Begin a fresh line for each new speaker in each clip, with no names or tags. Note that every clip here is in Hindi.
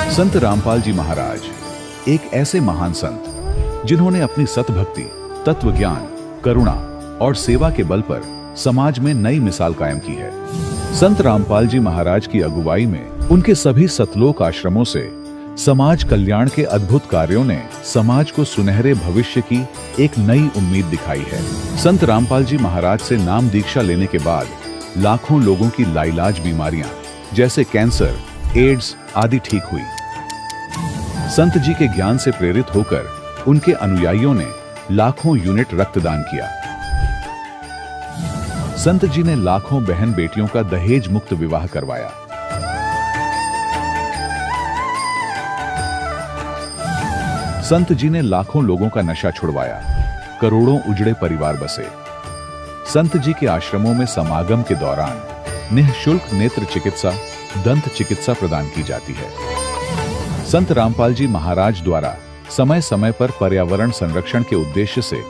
संत रामपाल जी महाराज एक ऐसे महान संत जिन्होंने अपनी सतभक्ति, तत्व ज्ञान, करुणा और सेवा के बल पर समाज में नई मिसाल कायम की है। संत रामपाल जी महाराज की अगुवाई में उनके सभी सतलोक आश्रमों से समाज कल्याण के अद्भुत कार्यों ने समाज को सुनहरे भविष्य की एक नई उम्मीद दिखाई है। संत रामपाल जी महाराज से नाम दीक्षा लेने के बाद लाखों लोगों की लाइलाज बीमारियां जैसे कैंसर, एड्स आदि ठीक हुई। संत जी के ज्ञान से प्रेरित होकर उनके अनुयायियों ने लाखों यूनिट रक्तदान किया। संत जी ने लाखों बहन बेटियों का दहेज मुक्त विवाह करवाया। संत जी ने लाखों लोगों का नशा छुड़वाया, करोड़ों उजड़े परिवार बसे। संत जी के आश्रमों में समागम के दौरान निःशुल्क नेत्र चिकित्सा, दंत चिकित्सा प्रदान की जाती है। संत रामपाल जी महाराज द्वारा समय समय पर पर्यावरण संरक्षण के उद्देश्य से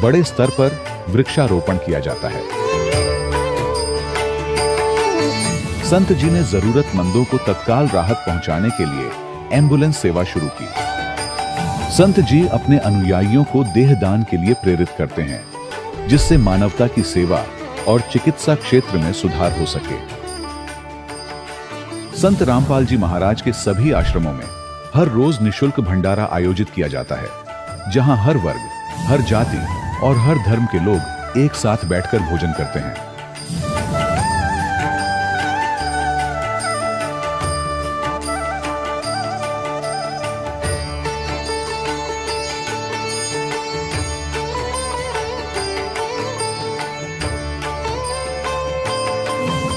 बड़े स्तर पर वृक्षारोपण किया जाता है। संत जी ने जरूरतमंदों को तत्काल राहत पहुंचाने के लिए एम्बुलेंस सेवा शुरू की। संत जी अपने अनुयायियों को देहदान के लिए प्रेरित करते हैं, जिससे मानवता की सेवा और चिकित्सा क्षेत्र में सुधार हो सके। संत रामपाल जी महाराज के सभी आश्रमों में हर रोज निःशुल्क भंडारा आयोजित किया जाता है, जहां हर वर्ग, हर जाति और हर धर्म के लोग एक साथ बैठकर भोजन करते हैं।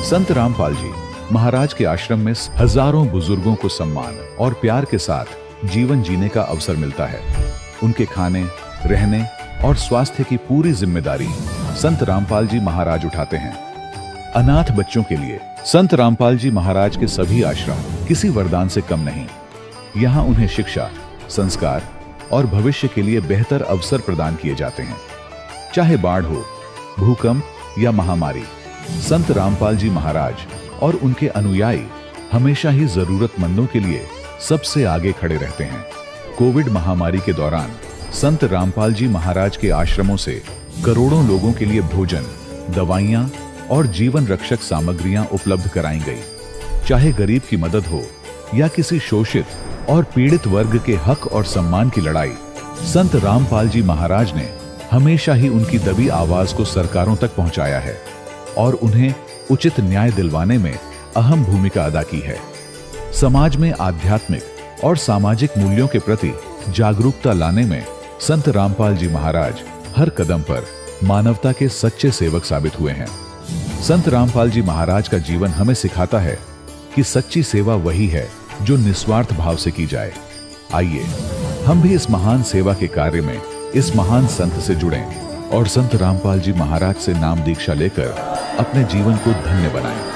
संत रामपाल जी महाराज के आश्रम में हजारों बुजुर्गों को सम्मान और प्यार के साथ जीवन जीने का अवसर मिलता है। उनके खाने, रहने और स्वास्थ्य की पूरी जिम्मेदारी संत रामपाल जी महाराज उठाते हैं। अनाथ बच्चों के लिए संत रामपाल जी महाराज के सभी आश्रम किसी वरदान से कम नहीं। यहाँ उन्हें शिक्षा, संस्कार और भविष्य के लिए बेहतर अवसर प्रदान किए जाते हैं। चाहे बाढ़ हो, भूकंप या महामारी, संत रामपाल जी महाराज और उनके अनुयायी हमेशा ही जरूरतमंदों के लिए सबसे आगे खड़े रहते हैं। कोविड महामारी के दौरान संत रामपाल जी महाराज के आश्रमों से करोड़ों लोगों के लिए भोजन, दवाइयां और जीवन रक्षक सामग्रियां उपलब्ध कराई गई। चाहे गरीब की मदद हो या किसी शोषित और पीड़ित वर्ग के हक और सम्मान की लड़ाई, संत रामपाल जी महाराज ने हमेशा ही उनकी दबी आवाज को सरकारों तक पहुंचाया है और उन्हें उचित न्याय दिलवाने में अहम भूमिका अदा की है। समाज में आध्यात्मिक और सामाजिक मूल्यों के प्रति जागरूकता लाने में संत रामपाल जी महाराज हर कदम पर मानवता के सच्चे सेवक साबित हुए हैं। संत रामपाल जी महाराज का जीवन हमें सिखाता है कि सच्ची सेवा वही है जो निस्वार्थ भाव से की जाए। आइए हम भी इस महान सेवा के कार्य में इस महान संत से जुड़ें और संत रामपाल जी महाराज से नाम दीक्षा लेकर अपने जीवन को धन्य बनाएं।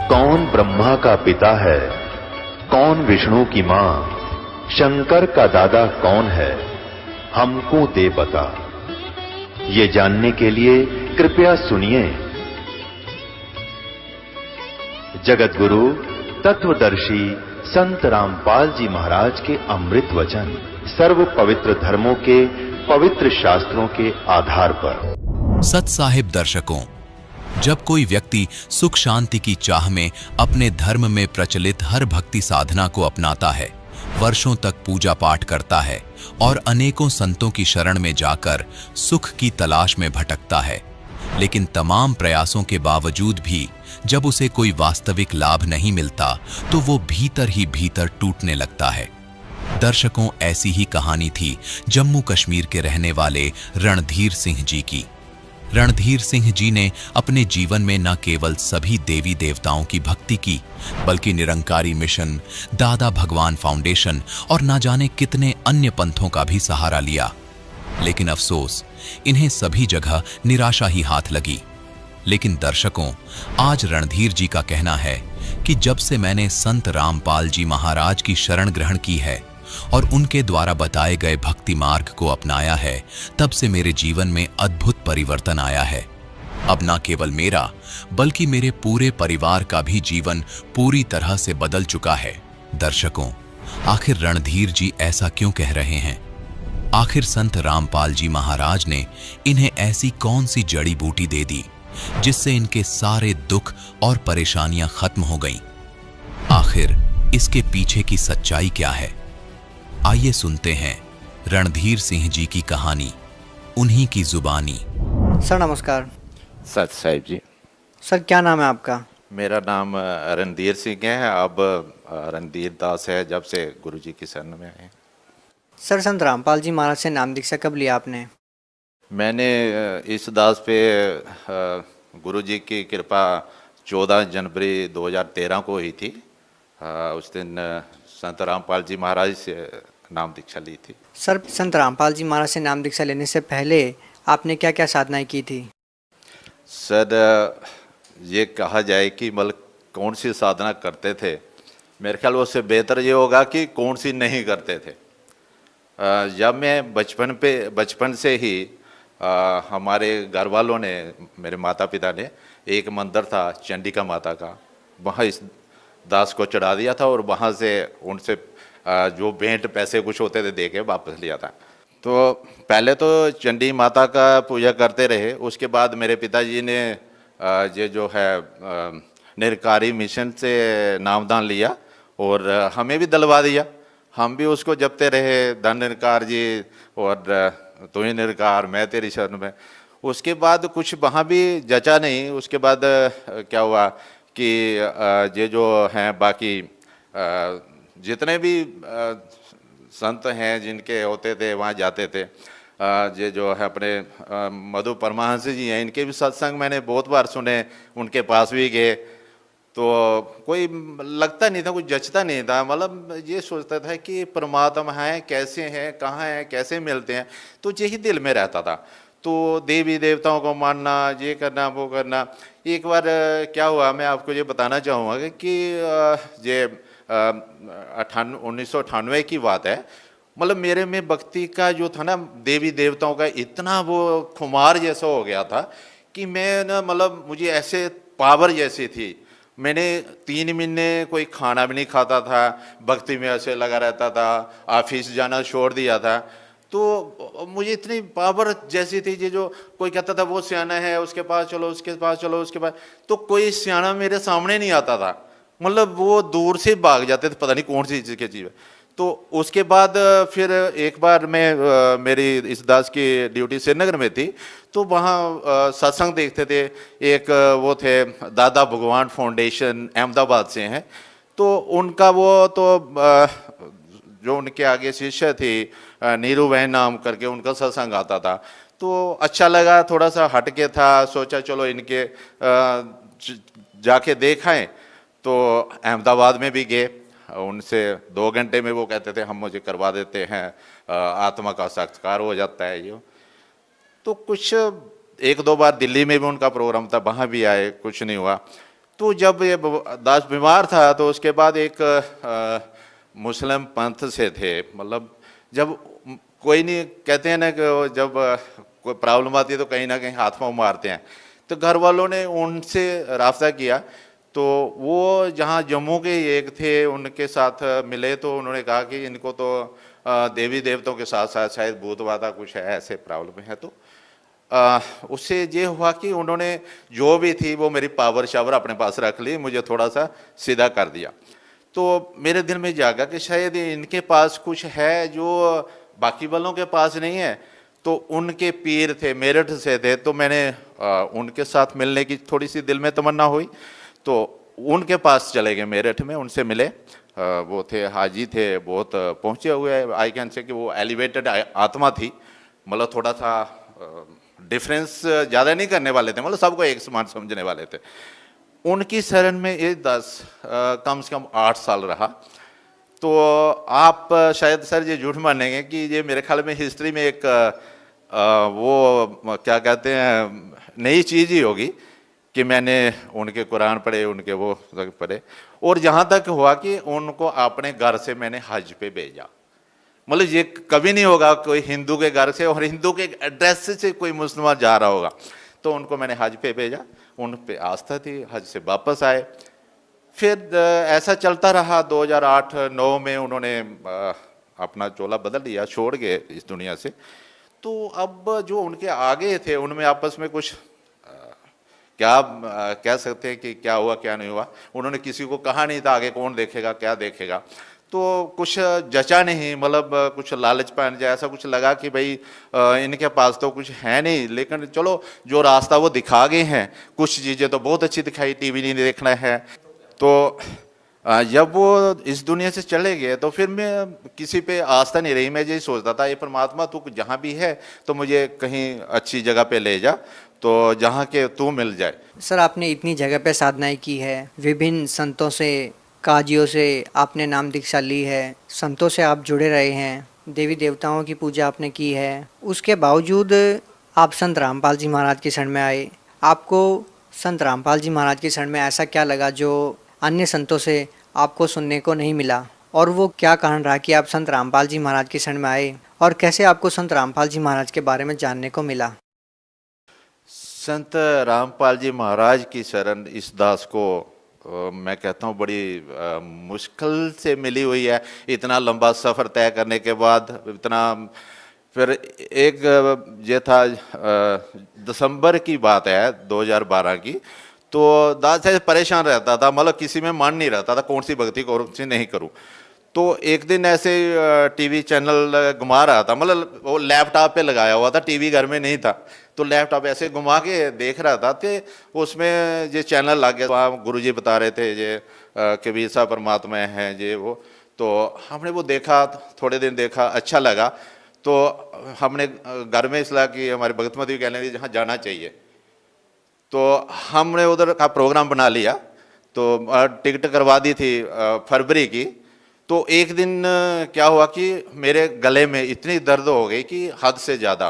कौन ब्रह्मा का पिता है, कौन विष्णु की मां, शंकर का दादा कौन है, हमको दे बता। ये जानने के लिए कृपया सुनिए। जगत गुरु तत्वदर्शी संत रामपाल जी महाराज के अमृत वचन सर्व पवित्र धर्मों के पवित्र शास्त्रों के आधार पर।
सत साहिब दर्शकों, जब कोई व्यक्ति सुख शांति की चाह में अपने धर्म में प्रचलित हर भक्ति साधना को अपनाता है, वर्षों तक पूजा पाठ करता है और अनेकों संतों की शरण में जाकर सुख की तलाश में भटकता है, लेकिन तमाम प्रयासों के बावजूद भी जब उसे कोई वास्तविक लाभ नहीं मिलता तो वो भीतर ही भीतर टूटने लगता है। दर्शकों, ऐसी ही कहानी थी जम्मू कश्मीर के रहने वाले रणधीर सिंह जी की। रणधीर सिंह जी ने अपने जीवन में न केवल सभी देवी देवताओं की भक्ति की, बल्कि निरंकारी मिशन, दादा भगवान फाउंडेशन और न जाने कितने अन्य पंथों का भी सहारा लिया। लेकिन अफसोस, इन्हें सभी जगह निराशा ही हाथ लगी। लेकिन दर्शकों, आज रणधीर जी का कहना है कि जब से मैंने संत रामपाल जी महाराज की शरण ग्रहण की है और उनके द्वारा बताए गए भक्ति मार्ग को अपनाया है, तब से मेरे जीवन में अद्भुत परिवर्तन आया है। अब न केवल मेरा, बल्कि मेरे पूरे परिवार का भी जीवन पूरी तरह से बदल चुका है। दर्शकों, आखिर रणधीर जी ऐसा क्यों कह रहे हैं? आखिर संत रामपाल जी महाराज ने इन्हें ऐसी कौन सी जड़ी बूटी दे दी जिससे इनके सारे दुख और परेशानियां खत्म हो गईं? आखिर इसके पीछे की सच्चाई क्या है? आइए सुनते हैं रणधीर सिंह जी की कहानी, उन्हीं की जुबानी।
सर नमस्कार।
सच साहिब जी।
सर क्या नाम है आपका?
मेरा नाम रणधीर सिंह है। अब रणधीर दास है जब से गुरुजी की शरण में आए।
सर संत रामपाल जी महाराज से नाम दीक्षा कब लिया आपने?
मैंने इस दास पे गुरुजी की कृपा 14 जनवरी 2013 को हुई थी। उस दिन संत रामपाल जी महाराज से नाम दीक्षा ली थी।
सर संत रामपाल जी महाराज से नाम दीक्षा लेने से पहले आपने क्या क्या साधनाएं की थी?
सर ये कहा जाए कि मतलब कौन सी साधना करते थे, मेरे ख्याल उससे बेहतर ये होगा कि कौन सी नहीं करते थे। जब मैं बचपन से ही हमारे घर वालों ने, मेरे माता पिता ने, एक मंदिर था चंडिका माता का, वहाँ इस दास को चढ़ा दिया था और वहाँ से उनसे जो भेंट पैसे कुछ होते थे दे के वापस लिया था। तो पहले तो चंडी माता का पूजा करते रहे। उसके बाद मेरे पिताजी ने ये जो है निरंकारी मिशन से नामदान लिया और हमें भी दिलवा दिया। हम भी उसको जपते रहे, धन निरंकार जी और तू ही निरंकार, मैं तेरी शरण में। उसके बाद कुछ वहाँ भी जचा नहीं। उसके बाद क्या हुआ कि ये जो हैं बाकी जितने भी संत हैं जिनके होते थे वहाँ जाते थे, ये जो है अपने मधु परमहंस जी हैं, इनके भी सत्संग मैंने बहुत बार सुने, उनके पास भी गए तो कोई लगता नहीं था, कुछ जचता नहीं था। मतलब ये सोचता था कि परमात्मा हैं, कैसे हैं, कहाँ हैं, कैसे मिलते हैं, तो यही दिल में रहता था। तो देवी देवताओं को मानना, ये करना, वो करना। एक बार क्या हुआ मैं आपको ये बताना चाहूँगा कि ये 1998 की बात है। मतलब मेरे में भक्ति का जो था ना, देवी देवताओं का इतना वो खुमार जैसा हो गया था कि मैं ना, मतलब मुझे ऐसे पावर जैसी थी। मैंने 3 महीने कोई खाना भी नहीं खाता था, भक्ति में ऐसे लगा रहता था, ऑफिस जाना छोड़ दिया था। तो मुझे इतनी पावर जैसी थी, ये जो कोई कहता था वो सियाना है, उसके पास चलो, उसके पास चलो, उसके पास, तो कोई सियाना मेरे सामने नहीं आता था। मतलब वो दूर से भाग जाते थे, पता नहीं कौन सी चीज़ की चीज़ है। तो उसके बाद फिर एक बार मैं मेरी इस दास की ड्यूटी श्रीनगर में थी, तो वहाँ सत्संग देखते थे। एक वो थे दादा भगवान फाउंडेशन, अहमदाबाद से हैं। तो उनका वो तो जो उनके आगे शिष्य थी नीरू बहन नाम करके, उनका सत्संग आता था। तो अच्छा लगा, थोड़ा सा हटके था, सोचा चलो इनके जाके देखाएं। तो अहमदाबाद में भी गए, उनसे 2 घंटे में वो कहते थे हम मुझे करवा देते हैं, आत्मा का साक्षात्कार हो जाता है ये। तो कुछ 1-2 बार दिल्ली में भी उनका प्रोग्राम था, वहाँ भी आए, कुछ नहीं हुआ। तो जब ये दास बीमार था तो उसके बाद एक मुस्लिम पंथ से थे। मतलब जब कोई नहीं, कहते हैं ना कि जब कोई प्रॉब्लम आती है तो कहीं ना कहीं हाथ पाँव मारते हैं। तो घर वालों ने उनसे राब्ता किया, तो वो जहाँ जम्मू के एक थे उनके साथ मिले। तो उन्होंने कहा कि इनको तो देवी देवताओं के साथ साथ शायद भूत बाधा कुछ है, ऐसे प्रॉब्लम है। तो उससे ये हुआ कि उन्होंने जो भी थी वो मेरी पावर शावर अपने पास रख ली, मुझे थोड़ा सा सीधा कर दिया। तो मेरे दिल में जागा कि शायद इनके पास कुछ है जो बाकी वालों के पास नहीं है। तो उनके पीर थे, मेरठ से थे, तो मैंने उनके साथ मिलने की थोड़ी सी दिल में तमन्ना हुई। तो उनके पास चले गए मेरठ में, उनसे मिले। वो थे हाजी थे, बहुत पहुँचे हुए, आई कैन से कि वो एलिवेटेड आत्मा थी। मतलब थोड़ा सा डिफरेंस ज़्यादा नहीं करने वाले थे, मतलब सबको एक समान समझने वाले थे। उनकी शरण में ये कम से कम 8 साल रहा। तो आप शायद सर ये झूठ मानेंगे कि ये मेरे ख्याल में हिस्ट्री में एक वो क्या कहते हैं नई चीज़ ही होगी कि मैंने उनके कुरान पढ़े, उनके वो पढ़े, और जहाँ तक हुआ कि उनको अपने घर से मैंने हज पे भेजा। मतलब ये कभी नहीं होगा कोई हिंदू के घर से और हिंदू के एड्रेस से कोई मुसलमान जा रहा होगा। तो उनको मैंने हज पे भेजा, उन पे आस्था थी, हज से वापस आए। फिर ऐसा चलता रहा। 2008-9 में उन्होंने अपना चोला बदल लिया, छोड़ गए इस दुनिया से। तो अब जो उनके आगे थे उनमें आपस में कुछ क्या कह सकते हैं कि क्या हुआ क्या नहीं हुआ। उन्होंने किसी को कहा नहीं था आगे कौन देखेगा क्या देखेगा, तो कुछ जचा नहीं, मतलब कुछ लालच पान जाए, ऐसा कुछ लगा कि भाई इनके पास तो कुछ है नहीं, लेकिन चलो जो रास्ता वो दिखा गए हैं, कुछ चीज़ें तो बहुत अच्छी दिखाई, टीवी नहीं देखना है। तो जब वो इस दुनिया से चले गए तो फिर मैं किसी पे आस्था नहीं रही। मैं यही सोचता था, ये परमात्मा तू जहाँ भी है तो मुझे कहीं अच्छी जगह पे ले जा, तो जहाँ के तू मिल जाए।
सर, आपने इतनी जगह पे साधनाएं की है, विभिन्न संतों से, काजियों से आपने नाम दीक्षा ली है, संतों से आप जुड़े रहे हैं, देवी देवताओं की पूजा आपने की है, उसके बावजूद आप संत रामपाल जी महाराज की शरण में आए। आपको संत रामपाल जी महाराज की शरण में ऐसा क्या लगा जो अन्य संतों से आपको सुनने को नहीं मिला, और वो क्या कारण रहा कि आप संत रामपाल जी महाराज की शरण में आए, और कैसे आपको संत रामपाल जी महाराज के बारे में जानने को मिला?
संत रामपाल जी महाराज की शरण इस दास को मैं कहता हूँ बड़ी मुश्किल से मिली हुई है। इतना लंबा सफ़र तय करने के बाद, इतना फिर एक ये था दिसंबर की बात है 2012 की। तो दास ऐसे परेशान रहता था, मतलब किसी में मन नहीं रहता था कौन सी भक्ति कौन सी नहीं करूँ। तो एक दिन ऐसे टीवी चैनल घुमा रहा था, मतलब वो लैपटॉप पे लगाया हुआ था, टीवी घर में नहीं था, तो लैपटॉप ऐसे घुमा के देख रहा था। तो उसमें ये चैनल लग गया, वहाँ गुरुजी बता रहे थे ये कबीर साहब परमात्मा हैं ये वो। तो हमने वो देखा, थोड़े दिन देखा, अच्छा लगा। तो हमने घर में इसलिए कि हमारे भगतमती कहने लगे जहाँ जाना चाहिए, तो हमने उधर का प्रोग्राम बना लिया। तो टिकट करवा दी थी फरवरी की। तो एक दिन क्या हुआ कि मेरे गले में इतनी दर्द हो गई कि हद से ज़्यादा।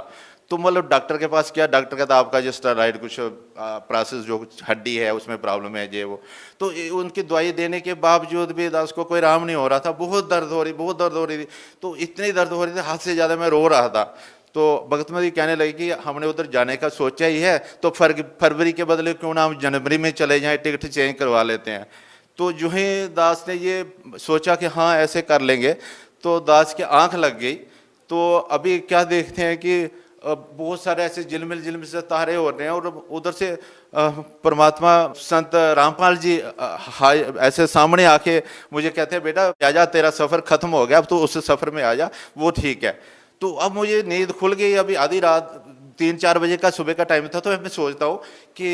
तो मतलब डॉक्टर के पास किया, डॉक्टर कहता आपका जो स्टेरॉइड कुछ प्रोसेस जो हड्डी है उसमें प्रॉब्लम है ये वो। तो उनकी दवाई देने के बावजूद भी दास को कोई आराम नहीं हो रहा था, बहुत दर्द हो रही, बहुत दर्द हो रही थी। तो इतनी दर्द हो रही थी, हद से ज़्यादा मैं रो रहा था। तो भगतमती कहने लगी कि हमने उधर जाने का सोचा ही है, तो फरवरी के बदले क्यों ना हम जनवरी में चले जाएँ, टिकट चेंज करवा लेते हैं। तो जो ही दास ने ये सोचा कि हाँ ऐसे कर लेंगे, तो दास की आंख लग गई। तो अभी क्या देखते हैं कि बहुत सारे ऐसे झिलमिल से तारे हो रहे हैं, और उधर से परमात्मा संत रामपाल जी ऐसे सामने आके मुझे कहते हैं बेटा आजा, तेरा सफ़र खत्म हो गया, अब तो उस सफ़र में आ जा, वो ठीक है। तो अब मुझे नींद खुल गई। अभी आधी रात 3-4 बजे का सुबह का टाइम था। तो मैं सोचता हूँ कि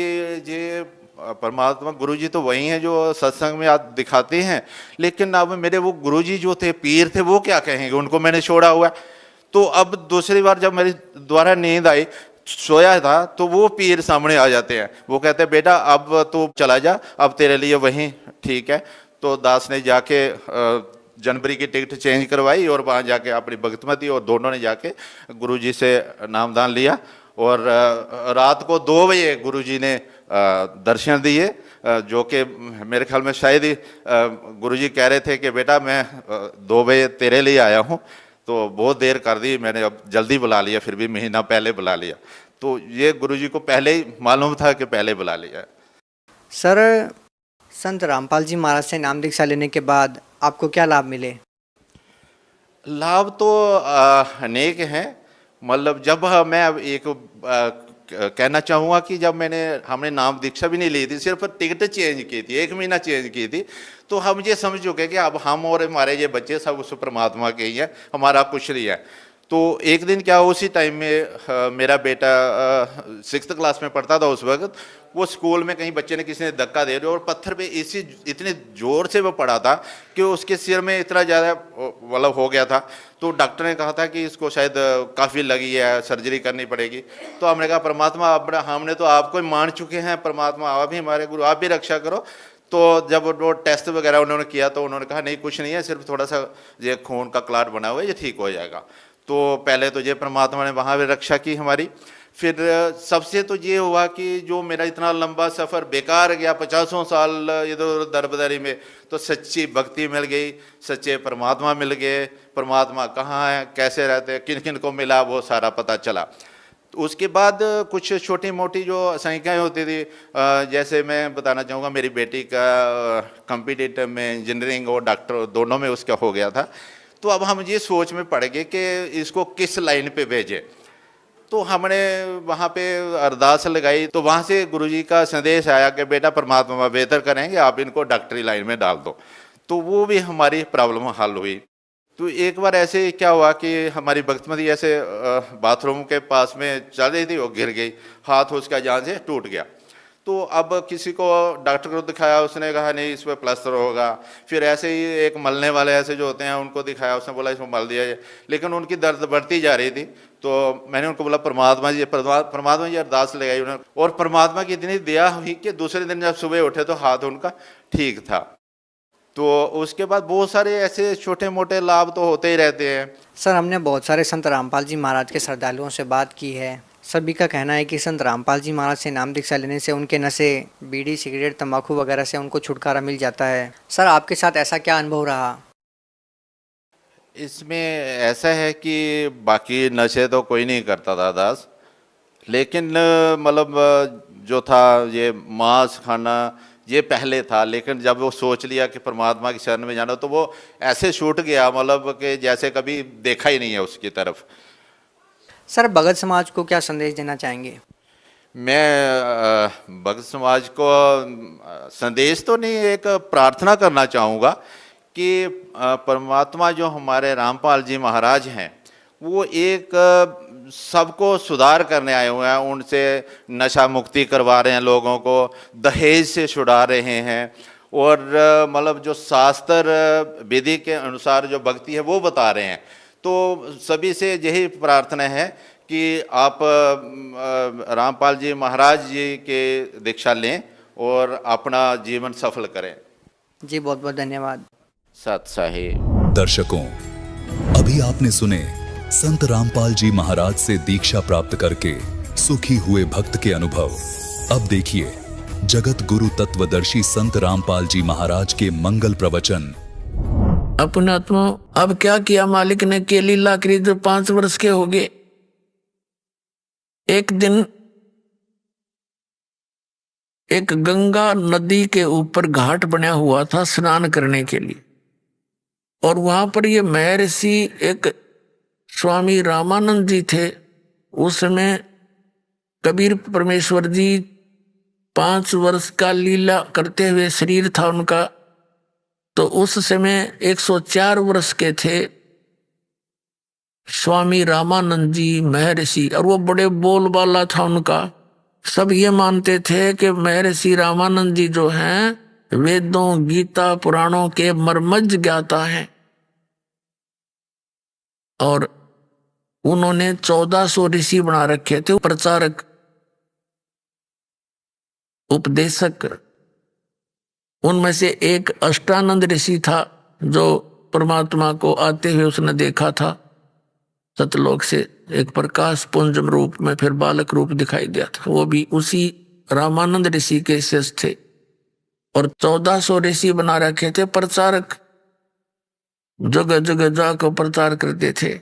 ये परमात्मा गुरुजी तो वही हैं जो सत्संग में आप दिखाते हैं, लेकिन अब मेरे वो गुरुजी जो थे, पीर थे, वो क्या कहेंगे, उनको मैंने छोड़ा हुआ है। तो अब दूसरी बार जब मेरी दोबारा नींद आई, सोया था, तो वो पीर सामने आ जाते हैं। वो कहते हैं बेटा अब तू चला जा, अब तेरे लिए वहीं ठीक है। तो दास ने जाके जनवरी की टिकट चेंज करवाई और वहाँ जाके अपनी भगतमती और दोनों ने जाके गुरुजी से नामदान लिया। और रात को 2 बजे गुरुजी ने दर्शन दिए, जो कि मेरे ख्याल में शायद ही गुरुजी कह रहे थे कि बेटा मैं 2 बजे तेरे लिए आया हूँ। तो बहुत देर कर दी मैंने, अब जल्दी बुला लिया, फिर भी महीना पहले बुला लिया। तो ये गुरुजी को पहले ही मालूम था कि पहले बुला लिया।
सर, संत रामपाल जी महाराज से नाम दीक्षा लेने के बाद आपको क्या लाभ मिले?
लाभ तो अनेक हैं। मतलब जब मैं एक कहना चाहूँगा कि जब हमने नाम दीक्षा भी नहीं ली थी, सिर्फ टिकट चेंज की थी, 1 महीना चेंज की थी, तो हम ये समझ चुके कि अब हम और हमारे ये बच्चे सब उस परमात्मा के ही हैं, हमारा कुछ नहीं है। तो एक दिन क्या, उसी टाइम में मेरा बेटा 6th क्लास में पढ़ता था उस वक्त, वो स्कूल में कहीं बच्चे ने किसी ने धक्का दे दिया और पत्थर पे इतने जोर से वो पड़ा था कि उसके सिर में इतना ज़्यादा मतलब हो गया था। तो डॉक्टर ने कहा था कि इसको शायद काफ़ी लगी है, सर्जरी करनी पड़ेगी। तो हमने कहा परमात्मा, अब हमने तो आपको ही मान चुके हैं, परमात्मा आप ही हमारे गुरु, आप भी रक्षा करो। तो जब वो टेस्ट वगैरह उन्होंने किया तो उन्होंने कहा नहीं कुछ नहीं है, सिर्फ थोड़ा सा ये खून का क्लॉट बना हुआ है, ये ठीक हो जाएगा। तो पहले तो ये परमात्मा ने वहाँ भी रक्षा की हमारी। फिर सबसे तो ये हुआ कि जो मेरा इतना लंबा सफ़र बेकार गया, 50 साल इधर दरबदरी में, तो सच्ची भक्ति मिल गई, सच्चे परमात्मा मिल गए। परमात्मा कहाँ है, कैसे रहते हैं, किन किन को मिला, वो सारा पता चला। उसके बाद कुछ छोटी मोटी जो आशंकाएँ होती थी, जैसे मैं बताना चाहूँगा, मेरी बेटी का कॉम्पिटिटिव में इंजीनियरिंग और डॉक्टर दोनों में उसका हो गया था। तो अब हम ये सोच में पड़ गए कि इसको किस लाइन पे भेजें। तो हमने वहाँ पे अरदास लगाई, तो वहाँ से गुरुजी का संदेश आया कि बेटा परमात्मा बेहतर करेंगे, आप इनको डॉक्टरी लाइन में डाल दो। तो वो भी हमारी प्रॉब्लम हल हुई। तो एक बार ऐसे क्या हुआ कि हमारी भक्तमती ऐसे बाथरूम के पास में चल रही थी, वो गिर गई, हाथ उसका जान से टूट गया। तो अब किसी को डॉक्टर को दिखाया, उसने कहा नहीं इस पर प्लास्टर होगा। फिर ऐसे ही एक मलने वाले ऐसे जो होते हैं उनको दिखाया, उसने बोला इसमें मल दिया जाए, लेकिन उनकी दर्द बढ़ती जा रही थी। तो मैंने उनको बोला परमात्मा जी अरदास लगाई उन्होंने, और परमात्मा की इतनी दया हुई कि दूसरे दिन जब सुबह उठे तो हाथ उनका ठीक था। तो उसके बाद बहुत सारे ऐसे छोटे मोटे लाभ तो होते ही रहते हैं।
सर, हमने बहुत सारे संत रामपाल जी महाराज के श्रद्धालुओं से बात की है। सभी का कहना है कि संत रामपाल जी महाराज से नाम दीक्षा लेने से उनके नशे, बीड़ी, सिगरेट, तंबाकू वगैरह से उनको छुटकारा मिल जाता है। सर, आपके साथ ऐसा क्या अनुभव रहा?
इसमें ऐसा है कि बाकी नशे तो कोई नहीं करता था दास, लेकिन मतलब जो था ये मांस खाना ये पहले था, लेकिन जब वो सोच लिया कि परमात्मा की शरण में जाना, तो वो ऐसे छूट गया मतलब कि जैसे कभी देखा ही नहीं है उसकी तरफ।
सर, भगत समाज को क्या संदेश देना चाहेंगे?
मैं भगत समाज को संदेश तो नहीं, एक प्रार्थना करना चाहूँगा कि परमात्मा जो हमारे रामपाल जी महाराज हैं, वो एक सबको सुधार करने आए हुए हैं। उनसे नशा मुक्ति करवा रहे हैं, लोगों को दहेज से छुड़ा रहे हैं, और मतलब जो शास्त्र विधि के अनुसार जो भक्ति है वो बता रहे हैं। तो सभी से यही प्रार्थना है कि आप रामपाल जी महाराज जी के दीक्षा लें और अपना जीवन सफल करें।
जी, बहुत बहुत धन्यवाद।
सत साहिब।
दर्शकों, अभी आपने सुने संत रामपाल जी महाराज से दीक्षा प्राप्त करके सुखी हुए भक्त के अनुभव। अब देखिए जगत गुरु तत्वदर्शी संत रामपाल जी महाराज के मंगल प्रवचन।
अपने आत्मा, अब क्या किया मालिक ने के लीला करी जो 5 वर्ष के हो गए। एक दिन एक गंगा नदी के ऊपर घाट बना हुआ था स्नान करने के लिए, और वहां पर ये महर्षि एक स्वामी रामानंद जी थे। उस समय कबीर परमेश्वर जी 5 वर्ष का लीला करते हुए शरीर था उनका, तो उस समय 104 वर्ष के थे स्वामी रामानंद जी महर्षि, और वो बड़े बोलबाला था उनका। सब ये मानते थे कि महर्षि रामानंद जी जो हैं वेदों, गीता, पुराणों के मर्मज्ञ ज्ञाता हैं, और उन्होंने 1400 ऋषि बना रखे थे, प्रचारक, उपदेशक। उनमें से एक अष्टानंद ऋषि था जो परमात्मा को आते हुए उसने देखा था सतलोक से, एक प्रकाश पुंजम रूप में, फिर बालक रूप दिखाई दिया था। वो भी उसी रामानंद ऋषि के शिष्य थे, और 1400 ऋषि बना रखे थे प्रचारक, जगह जगह जाकर प्रचार करते थे।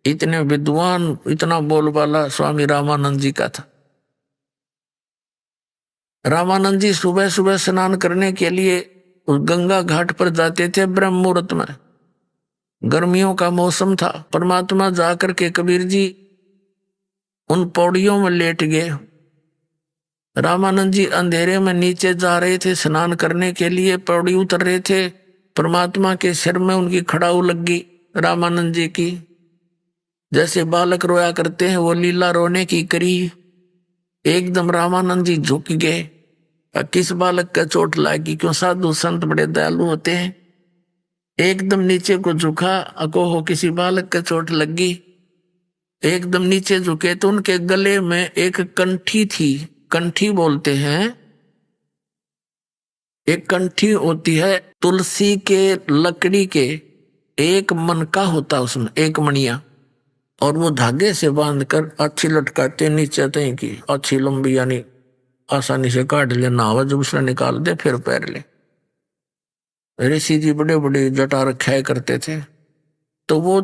इतने विद्वान, इतना बोलबाला स्वामी रामानंद जी का था। रामानंद जी सुबह सुबह स्नान करने के लिए उस गंगा घाट पर जाते थे ब्रह्म मुहूर्त में। गर्मियों का मौसम था। परमात्मा जाकर के कबीर जी उन पौड़ियों में लेट गए। रामानंद जी अंधेरे में नीचे जा रहे थे स्नान करने के लिए, पौड़ी उतर रहे थे। परमात्मा के सिर में उनकी खड़ाऊ लग गई रामानंद जी की। जैसे बालक रोया करते हैं वो लीला रोने की करी। एकदम रामानंद जी झुक गए। किस बालक का चोट लगी? क्यों साधु संत बड़े दयालु होते हैं। एकदम नीचे को झुका, अको हो किसी बालक का चोट लगी। एकदम नीचे झुके तो उनके गले में एक कंठी थी। कंठी बोलते हैं, एक कंठी होती है तुलसी के लकड़ी के, एक मनका होता उसमें, एक मणिया, और वो धागे से बांधकर अच्छी लटकाते नीचे तय की, अच्छी लंबी, यानी आसानी से काट लेना हो, जब उसने निकाल दे फिर पैर ले। ऋषि जी बड़े बड़े जटा रखाया करते थे। तो वो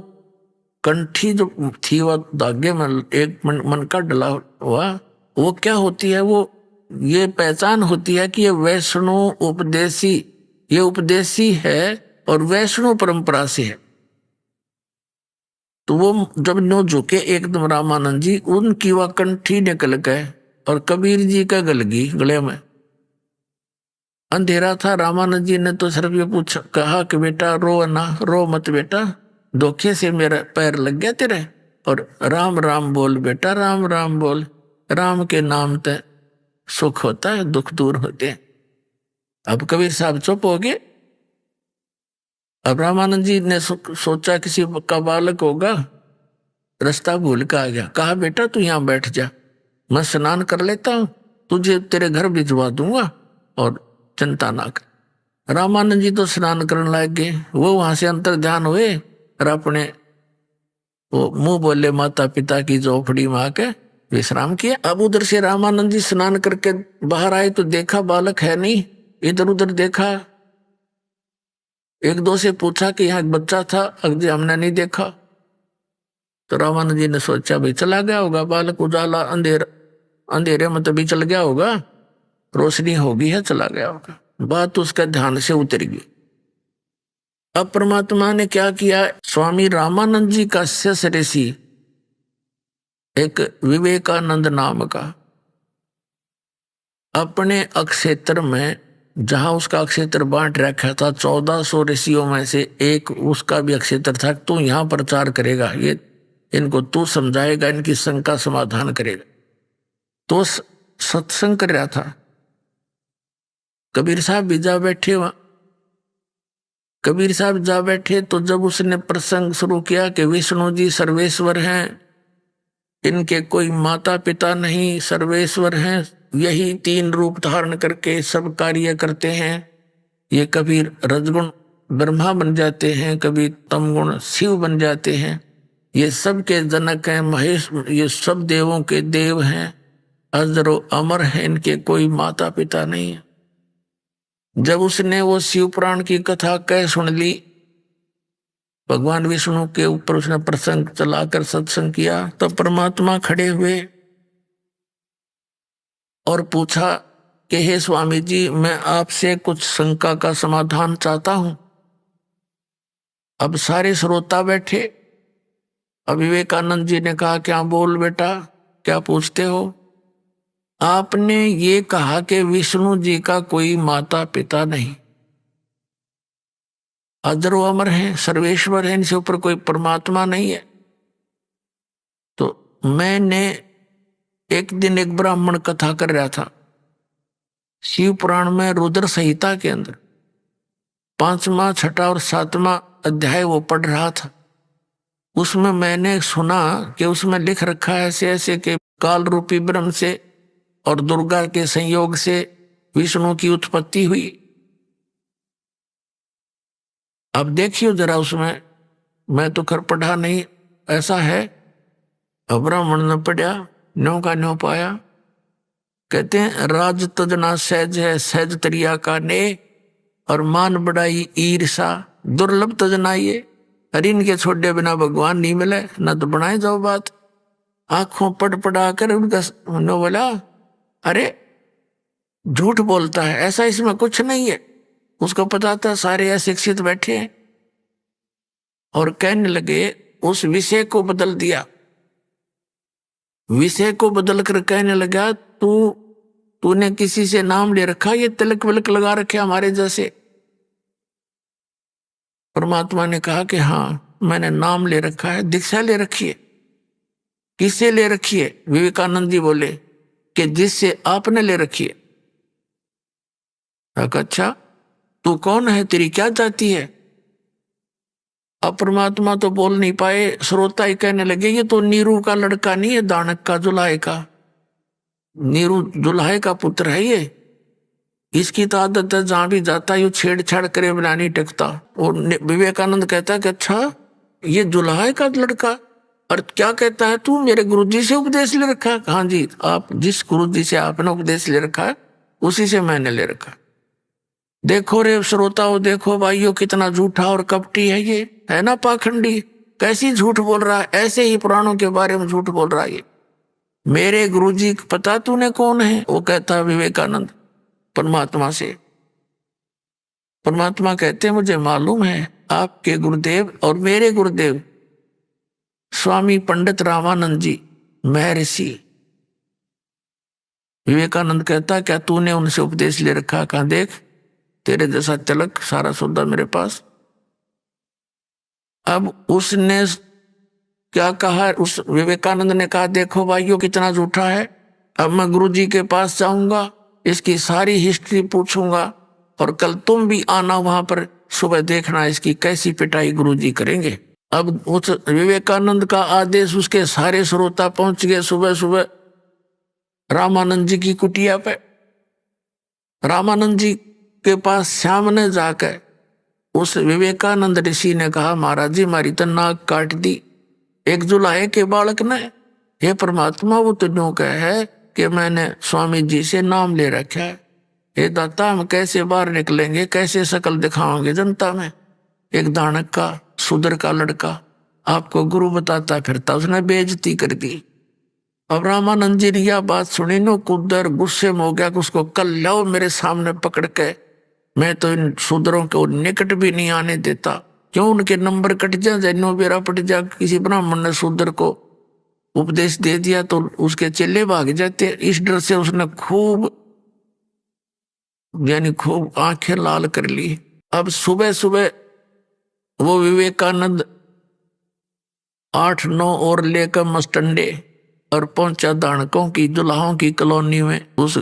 कंठी जो थी वह धागे में एक मनका डला हुआ, वो क्या होती है? वो ये पहचान होती है कि ये वैष्णव उपदेशी, ये उपदेशी है और वैष्णव परंपरा से है। तो वो जब नो झुके एकदम रामानंद जी, उनकी वह कंठी निकल गए और कबीर जी का गल गई गले में। अंधेरा था। रामानंद जी ने तो सिर्फ ये पूछा, कहा कि बेटा रो ना, रो मत बेटा, धोखे से मेरा पैर लग गया तेरे, और राम राम बोल बेटा, राम राम बोल। राम के नाम ते सुख होता है, दुख दूर होते हैं। अब कबीर साहब चुप हो गए। अब रामानंद जी ने सोचा किसी का बालक होगा, रास्ता भूल के आ गया। कहा बेटा तू यहां बैठ जा, मैं स्नान कर लेता हूं, तुझे तेरे घर भिजवा दूंगा और चिंता ना कर। रामानंद जी तो स्नान करने लग गए। वो वहां से अंतर ध्यान हुए और अपने वो मुंह बोले माता पिता की झोपड़ी में आके विश्राम किया। अब उधर से रामानंद जी स्नान करके बाहर आए तो देखा बालक है नहीं। इधर उधर देखा, एक दो से पूछा कि यहाँ एक बच्चा था, अगले हमने नहीं देखा। तो रामानंद जी ने सोचा भाई चला गया होगा बालक, उजाला अंधेरे में तभी चल गया होगा, रोशनी होगी है, चला गया होगा। बात उसका ध्यान से उतर गई। अब परमात्मा ने क्या किया? स्वामी रामानंद जी का शिष्य ऋषि एक विवेकानंद नाम का, अपने अक्षेत्र में, जहां उसका अक्षेत्र बांट रखा था 1400 ऋषियों में से एक उसका भी अक्षेत्र था। तू यहां प्रचार करेगा, ये इनको तू समझाएगा, इनकी शंका समाधान करेगा। तो सत्संग कर रहा था। कबीर साहब भी जा बैठे वहां। कबीर साहब जा बैठे तो जब उसने प्रसंग शुरू किया कि विष्णु जी सर्वेश्वर हैं, इनके कोई माता पिता नहीं, सर्वेश्वर हैं, यही 3 रूप धारण करके सब कार्य करते हैं। ये कभी रजगुण ब्रह्मा बन जाते हैं, कभी तमगुण शिव बन जाते हैं। ये सब के जनक हैं, महेश, ये सब देवों के देव हैं, अजरो अमर हैं, इनके कोई माता पिता नहीं है। जब उसने वो शिव पुराण की कथा कह सुन ली, भगवान विष्णु के ऊपर उसने प्रसंग चलाकर सत्संग किया, तो परमात्मा खड़े हुए और पूछा कि हे स्वामी जी, मैं आपसे कुछ शंका का समाधान चाहता हूं। अब सारे श्रोता बैठे। अब विवेकानंद जी ने कहा क्या बोल बेटा, क्या पूछते हो? आपने ये कहा कि विष्णु जी का कोई माता पिता नहीं, अजरो अमर है, सर्वेश्वर है, इनसे ऊपर कोई परमात्मा नहीं है। तो मैंने एक दिन एक ब्राह्मण कथा कर रहा था शिव पुराण में, रुद्र संहिता के अंदर 5वां, 6वां और 7वां अध्याय वो पढ़ रहा था। उसमें मैंने सुना कि उसमें लिख रखा है ऐसे ऐसे कि काल रूपी ब्रह्म से और दुर्गा के संयोग से विष्णु की उत्पत्ति हुई। अब देखियो जरा उसमें, मैं तो खर पढ़ा नहीं, ऐसा है। अब ब्राह्मण ने पढ़ा, न्यों का न्यों पाया। कहते हैं राज तजना सहज है, सहज तरिया का ने, और मान बढ़ाई ईर्षा दुर्लभ तजना ये। अरे इनके छोड़े बिना भगवान नहीं मिले, ना तो बनाए जाओ बात। आंखों पढ़ा कर उनका बोला अरे झूठ बोलता है, ऐसा इसमें कुछ नहीं है। उसको पता था सारे अशिक्षित बैठे हैं, और कहने लगे, उस विषय को बदल दिया। विषय को बदल कर कहने लगा, तूने किसी से नाम ले रखा, ये तिलक विलक लगा रखे हमारे जैसे। परमात्मा ने कहा कि हाँ मैंने नाम ले रखा है, दीक्षा ले रखी है। किससे ले रखी है? विवेकानंद जी बोले कि जिससे आपने ले रखी है। अच्छा तू कौन है, तेरी क्या जाति है? अब परमात्मा तो बोल नहीं पाए, श्रोता ही कहने लगे ये तो नीरू का लड़का नहीं है, दानक का, जुलाहे का। नीरू जुलाहे का पुत्र है ये, इसकी तो आदत है जहां भी जाता है यू छेड़छाड़ करे बिना नहीं टिकता। और विवेकानंद कहता है कि अच्छा ये जुलाहे का लड़का, और क्या कहता है तू मेरे गुरुजी से उपदेश ले रखा है? हाँ जी, आप जिस गुरुजी से आपने उपदेश ले रखा है उसी से मैंने ले रखा। देखो रे श्रोताओ, देखो भाइयों कितना झूठा और कपटी है ये, है ना पाखंडी, कैसी झूठ बोल रहा है, ऐसे ही पुराणों के बारे में झूठ बोल रहा है ये। मेरे गुरुजी पता तूने कौन है? वो कहता है विवेकानंद परमात्मा से। परमात्मा कहते मुझे मालूम है आपके गुरुदेव और मेरे गुरुदेव स्वामी पंडित रामानंद जी महर्षि। विवेकानंद कहता क्या तूने उनसे उपदेश ले रखा? कहा देख तेरे जैसा तिलक सारा सौदा मेरे पास। अब उसने क्या कहा? उस विवेकानंद ने कहा देखो भाइयों कितना झूठा है, अब मैं गुरुजी के पास जाऊंगा, इसकी सारी हिस्ट्री पूछूंगा, और कल तुम भी आना वहां पर, सुबह देखना इसकी कैसी पिटाई गुरुजी करेंगे। अब उस विवेकानंद का आदेश उसके सारे श्रोता पहुंच गए सुबह सुबह रामानंद जी की कुटिया पे। रामानंद जी के पास सामने जाकर उस विवेकानंद ऋषि ने कहा महाराज जी मारी तो नाक काट दी एक जुलाहे के बालक ने। हे परमात्मा वो तो न्यू कह है कि मैंने स्वामी जी से नाम ले रखा है, हे दाता हम कैसे बाहर निकलेंगे, कैसे शकल दिखाओगे जनता में? एक दानक का शूद्र का लड़का आपको गुरु बताता फिरता, उसने बेइज्जती कर दी। अब रामानंद जी ने यह बात सुनी नो कुदर गुस्से में हो गया कि उसको कल लाओ मेरे सामने पकड़ के, मैं तो इन शूद्रों को निकट भी नहीं आने देता। क्यों उनके नंबर कट जाए, जैनो बेरा पट जा। किसी ब्राह्मण ने शूद्र को उपदेश दे दिया तो उसके चेले भाग जाते। इस डर से उसने खूब आंखें लाल कर ली। अब सुबह सुबह वो विवेकानंद 8-9 और लेकर मस्टंडे और पहुंचा दानकों की दुल्हाओं की कॉलोनी में, उस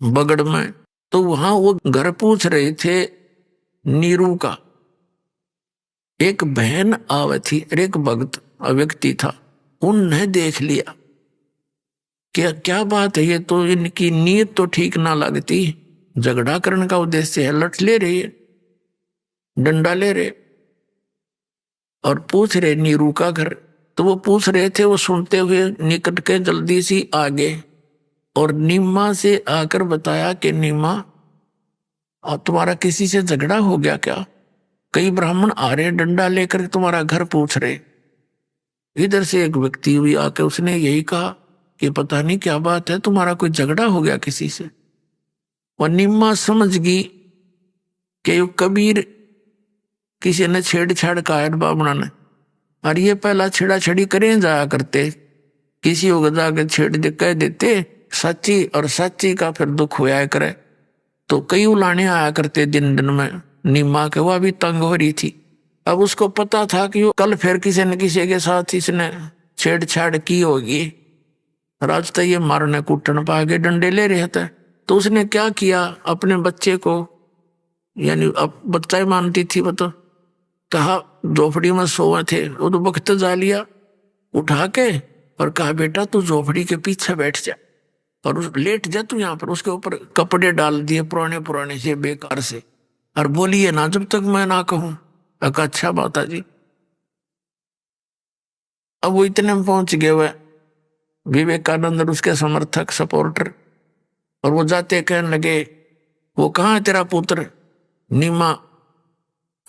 बगड़ में। तो वहां वो घर पूछ रहे थे नीरू का। एक बहन आवे थी और एक भक्त व्यक्ति था, उनने देख लिया क्या बात है, ये तो इनकी नीयत तो ठीक ना लगती, झगड़ा करने का उद्देश्य है, लठ ले रही है, डंडा ले रहे और पूछ रहे नीरू का घर। तो वो पूछ रहे थे, वो सुनते हुए निकट के जल्दी सी आगे और नीमा से आकर बताया कि नीमा तुम्हारा किसी से झगड़ा हो गया क्या? कई ब्राह्मण आ रहे डंडा लेकर तुम्हारा घर पूछ रहे। इधर से एक व्यक्ति भी आकर उसने यही कहा कि पता नहीं क्या बात है, तुम्हारा कोई झगड़ा हो गया किसी से। और नीमा समझ गई कि यो कबीर किसी ने छेड़छाड़ का है बाबना ने, और ये पहला छेड़ा छड़ी करें जाया करते, किसी को जाकर छेड़ दे कह देते सच्ची, और सच्ची का फिर दुख होया करे। तो कई उलाने आया करते दिन दिन में। नीमा के वह भी तंग हो रही थी। अब उसको पता था कि वो कल फिर किसी न किसी के साथ इसने छेड़छाड़ की होगी, राज तो ये मारने कूटन पा के डंडे ले रहे थे। तो उसने क्या किया, अपने बच्चे को, यानी अब बच्चा ही मानती थी वो, तो कहा झोपड़ी में सोए थे, वो तो वक्त जा लिया उठा के और कहा बेटा तू झोपड़ी के पीछे बैठ जा और उस लेट जा तू यहाँ पर। उसके ऊपर कपड़े डाल दिए पुराने पुराने से बेकार से, और बोलिए ना जब तक मैं ना कहूं। अच्छा माता जी। अब वो इतने में पहुंच गए हुए विवेकानंद और उसके समर्थक सपोर्टर, और वो जाते कहने लगे वो कहाँ है तेरा पुत्र नीमा,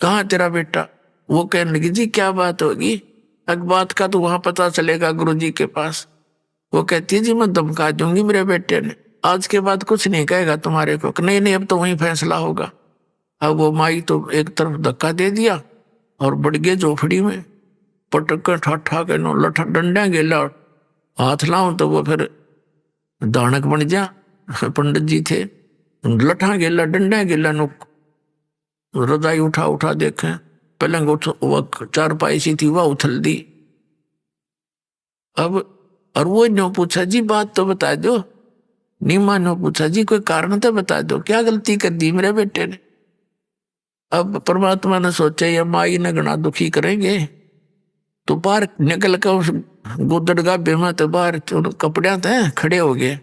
कहाँ है तेरा बेटा? वो कहने लगी जी क्या बात होगी, एक बात का तो वहां पता चलेगा गुरुजी के पास। वो कहती है जी मैं धमका दूंगी मेरे बेटे ने, आज के बाद कुछ नहीं कहेगा तुम्हारे को। नहीं नहीं अब तो वहीं फैसला होगा। अब वो माई तो एक तरफ धक्का दे दिया और बढ़ गए झोपड़ी में, पटक कर ठा के नो लठा डंडा गेला हाथ लाऊं तो वो फिर दानक बन जा। पंडित जी थे, लठा गेला डंडा गेला नुक रजाई उठा उठा देखे, पलंग वो चारपाई सी थी वह उथल दी। अब और वो नो पूछा जी बात तो बता दो। नीमा ने पूछा जी कोई कारण तो बता दो, क्या गलती कर दी मेरे बेटे ने। अब परमात्मा ने सोचा ये माई ने घना दुखी करेंगे, तो बाहर निकल कर उस गोदड़गा बेमा तो बाहर कपड़े थे खड़े हो गए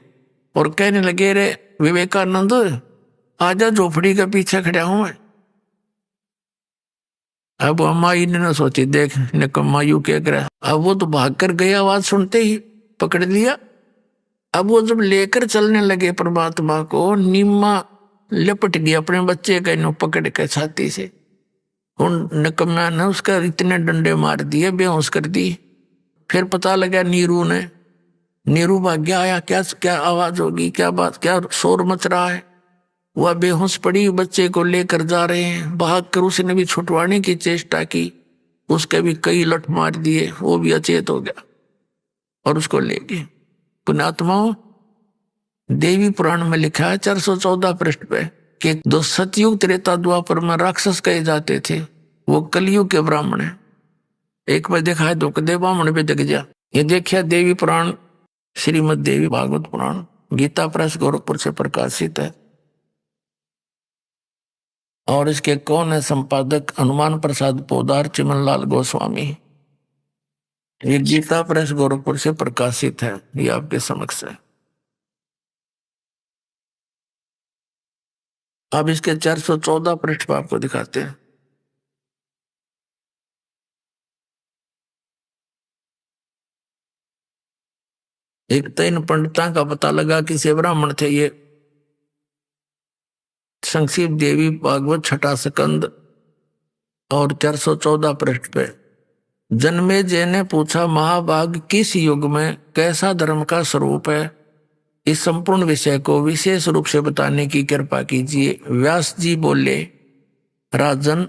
और कहने लगे रे विवेकानंद आजा झोपड़ी के पीछे खड़ा हूं मैं। अब माई ने ना सोची देख निकम्मा यू क्या करे। अब वो तो भाग कर गई, आवाज सुनते ही पकड़ लिया। अब वो जब लेकर चलने लगे परमात्मा को, नीमा लपट गई अपने बच्चे का नो पकड़ के छाती से। उन निकम्मा ने उसका इतने डंडे मार दिए, बेहोश कर दी। फिर पता लगा नीरू भाग गया, आया क्या क्या आवाज होगी, क्या बात, क्या शोर मच रहा है। वह बेहोश पड़ी, बच्चे को लेकर जा रहे हैं। भाग कर उसने भी छुटवाने की चेष्टा की, उसके भी कई लठ मार दिए, वो भी अचेत हो गया और उसको ले गए। पुण्यात्माओं, देवी पुराण में लिखा है 414 पृष्ठ पे कि दो सतयुग त्रेता द्वापर में राक्षस कहे जाते थे, वो कलयुग के ब्राह्मण है। एक बार देखा है दुखदेव ब्राह्मण पे जग जा। ये देखिए देवी पुराण, श्रीमद देवी भागवत पुराण, गीता प्रेस गोरखपुर से प्रकाशित है। और इसके कौन है संपादक? हनुमान प्रसाद पोदार, चिमनलाल गोस्वामी। ये गीता प्रेस गोरखपुर से प्रकाशित है, ये आपके समक्ष है। अब इसके 414 पृष्ठ पर आपको दिखाते हैं। एक तो इन पंडिता का पता लगा कि से ब्राह्मण थे ये। संक्षिप्त देवी भागवत छठा स्कंद और 414 पृष्ठ पे जन्मेजय ने पूछा, महाभाग किस युग में कैसा धर्म का स्वरूप है? इस संपूर्ण विषय को विशेष रूप से बताने की कृपा कीजिए। व्यास जी बोले, राजन,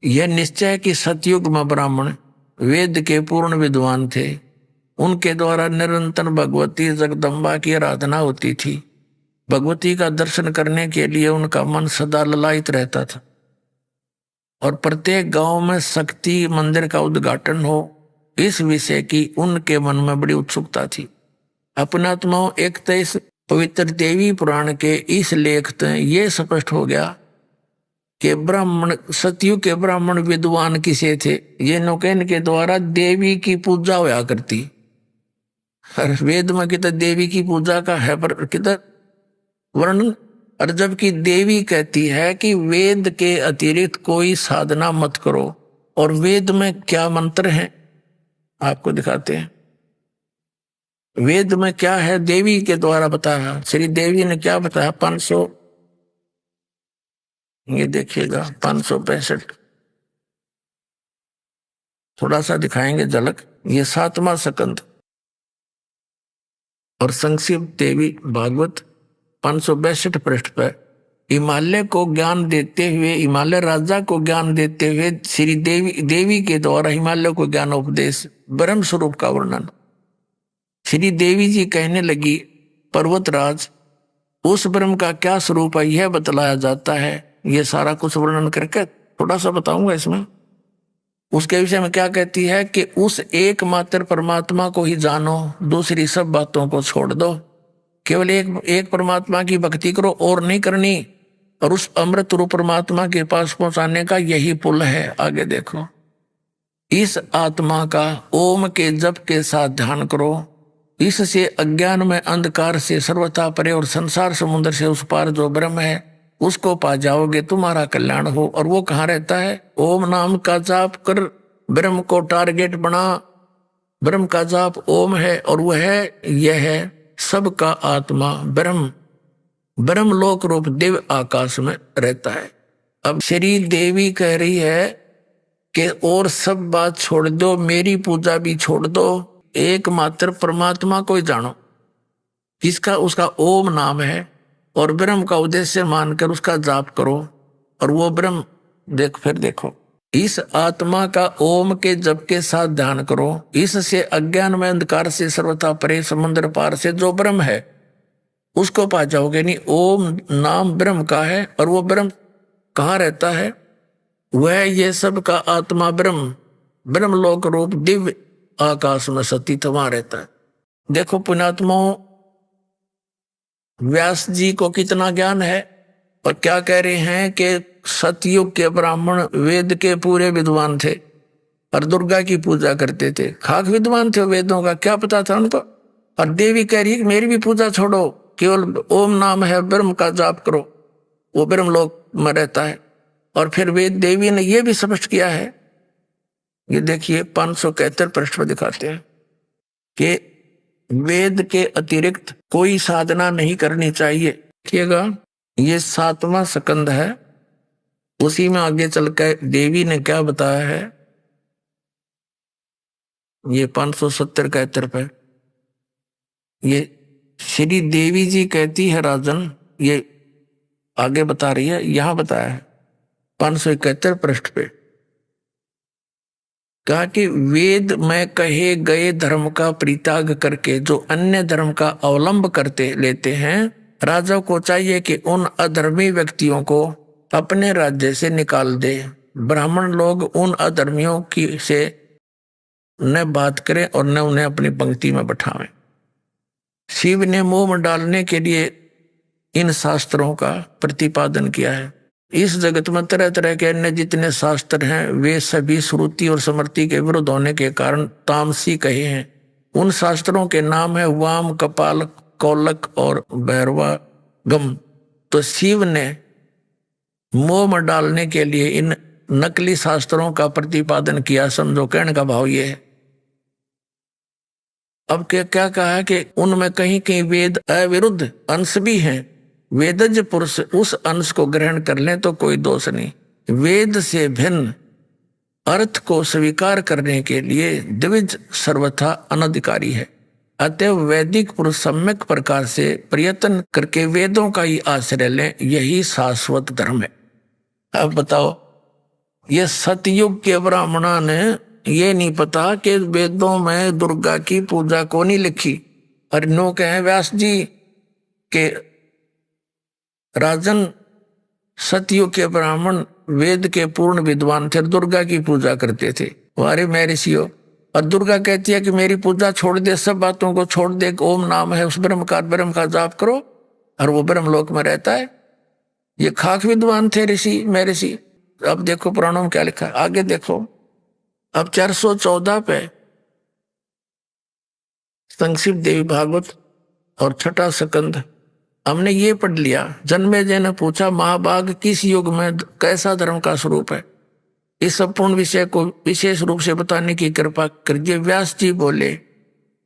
यह निश्चय कि सतयुग में ब्राह्मण वेद के पूर्ण विद्वान थे। उनके द्वारा निरंतर भगवती जगदम्बा की आराधना होती थी। भगवती का दर्शन करने के लिए उनका मन सदा ललायित रहता था और प्रत्येक गांव में शक्ति मंदिर का उद्घाटन हो, इस विषय की उनके मन में बड़ी उत्सुकता थी। अपनात्माओं, एक तो इस पवित्र देवी पुराण के इस लेख से ये स्पष्ट हो गया कि ब्राह्मण, सतयुग के ब्राह्मण विद्वान किसे थे। ये नौकेन के द्वारा देवी की पूजा होया करती। वेद में किधर देवी की पूजा का है पर किधर वर्णन, और जबकि देवी कहती है कि वेद के अतिरिक्त कोई साधना मत करो। और वेद में क्या मंत्र है आपको दिखाते हैं। वेद में क्या है देवी के द्वारा बताया। श्री देवी ने क्या बताया? 500, ये देखिएगा 565, थोड़ा सा दिखाएंगे झलक। ये 7वां स्कंद और संक्षिप्त देवी भागवत 562 पृष्ठ पर हिमालय को ज्ञान देते हुए, हिमालय राजा को ज्ञान देते हुए श्री देवी के द्वारा हिमालय को ज्ञान उपदेश, ब्रह्म स्वरूप का वर्णन। श्री देवी जी कहने लगी, पर्वतराज, उस ब्रह्म का क्या स्वरूप है यह बतलाया जाता है। ये सारा कुछ वर्णन करके थोड़ा सा बताऊंगा इसमें। उसके विषय में क्या कहती है कि उस एकमात्र परमात्मा को ही जानो, दूसरी सब बातों को छोड़ दो। केवल एक परमात्मा की भक्ति करो और नहीं करनी, और उस अमृत रूप परमात्मा के पास पहुंचाने का यही पुल है। आगे देखो, इस आत्मा का ओम के जप के साथ ध्यान करो। इससे अज्ञान में अंधकार से सर्वथा परे और संसार समुद्र से उस पार जो ब्रह्म है उसको पा जाओगे, तुम्हारा कल्याण हो। और वो कहाँ रहता है? ओम नाम का जाप कर, ब्रह्म को टारगेट बना। ब्रह्म का जाप ओम है और वह है, यह है सबका आत्मा ब्रह्म, ब्रह्मलोक रूप दिव्य आकाश में रहता है। अब श्री देवी कह रही है कि और सब बात छोड़ दो, मेरी पूजा भी छोड़ दो, एकमात्र परमात्मा को ही जानो, जिसका उसका ओम नाम है, और ब्रह्म का उद्देश्य मानकर उसका जाप करो। और वो ब्रह्म फिर देखो इस आत्मा का ओम के जप के साथ ध्यान करो। इससे अज्ञान में अंधकार से सर्वथा परे समुद्र पार से जो ब्रह्म है उसको पा जाओगे। नहीं, ओम नाम ब्रह्म का है और वो ब्रह्म कहाँ रहता है? वह ये सब का आत्मा ब्रह्म, ब्रह्मलोक रूप दिव्य आकाश में सतीत वहां रहता है। देखो पुण्यात्माओं, व्यास जी को कितना ज्ञान है और क्या कह रहे हैं कि सतयुग के ब्राह्मण वेद के पूरे विद्वान थे और दुर्गा की पूजा करते थे। खाक विद्वान थे वेदों का, क्या पता था उनको। और देवी कह रही है कि मेरी भी पूजा छोड़ो, केवल ओम नाम है ब्रह्म का जाप करो, वो ब्रह्म लोक में रहता है। और फिर वेद देवी ने यह भी स्पष्ट किया है, ये देखिए 571 पृष्ठ पर दिखाते हैं कि वेद के अतिरिक्त कोई साधना नहीं करनी चाहिए। देखिएगा ये 7वां स्कंद है, उसी में आगे चलकर देवी ने क्या बताया है, ये 570-71 पे ये श्री देवी जी कहती है राजन, ये आगे बता रही है, यहां बताया है 571 पृष्ठ पे, कहा कि वेद में कहे गए धर्म का परित्याग करके जो अन्य धर्म का अवलंब करते लेते हैं, राजा को चाहिए कि उन अधर्मी व्यक्तियों को अपने राज्य से निकाल दे। ब्राह्मण लोग उन अधर्मियों की से न बात करें और न उन्हें अपनी पंक्ति में बैठावें। शिव ने मोह में डालने के लिए इन शास्त्रों का प्रतिपादन किया है। इस जगत में तरह तरह के अन्य जितने शास्त्र हैं वे सभी श्रुति और स्मृति के विरुद्ध होने के कारण तामसी कहे हैं। उन शास्त्रों के नाम है वाम, कपाल, कौलक और भैरवागम। तो शिव ने मोह में डालने के लिए इन नकली शास्त्रों का प्रतिपादन किया। समझो कहने का भाव ये है। अब क्या कहा है कि उनमें कहीं कहीं वेद अविरुद्ध अंश भी हैं। वेदज पुरुष उस अंश को ग्रहण कर लें तो कोई दोष नहीं। वेद से भिन्न अर्थ को स्वीकार करने के लिए द्विज सर्वथा अनधिकारी है। अतएव वैदिक पुरुष सम्यक प्रकार से प्रयत्न करके वेदों का ही आश्रय लें, यही शाश्वत धर्म है। अब बताओ, ये सतयुग के ब्राह्मणों ने ये नहीं पता कि वेदों में दुर्गा की पूजा को नहीं लिखी। और नो कहे व्यास जी के राजन सतयुग के ब्राह्मण वेद के पूर्ण विद्वान थे, दुर्गा की पूजा करते थे। वारे मैं ऋषियों, और दुर्गा कहती है कि मेरी पूजा छोड़ दे, सब बातों को छोड़ दे, ओम नाम है उस ब्रह्म का जाप करो, और वो ब्रह्म लोक में रहता है। ये खाक विद्वान थे ऋषि, मैं ऋषि। अब देखो पुराणों में क्या लिखा है, आगे देखो। अब 414 पे संक्षिप्त देवी भागवत और 6वां स्कंद हमने ये पढ़ लिया। जन्मेजय ने पूछा, महाभाग किस युग में कैसा धर्म का स्वरूप है? इस संपूर्ण विषय को विशेष रूप से बताने की कृपा करिए। व्यास जी बोले,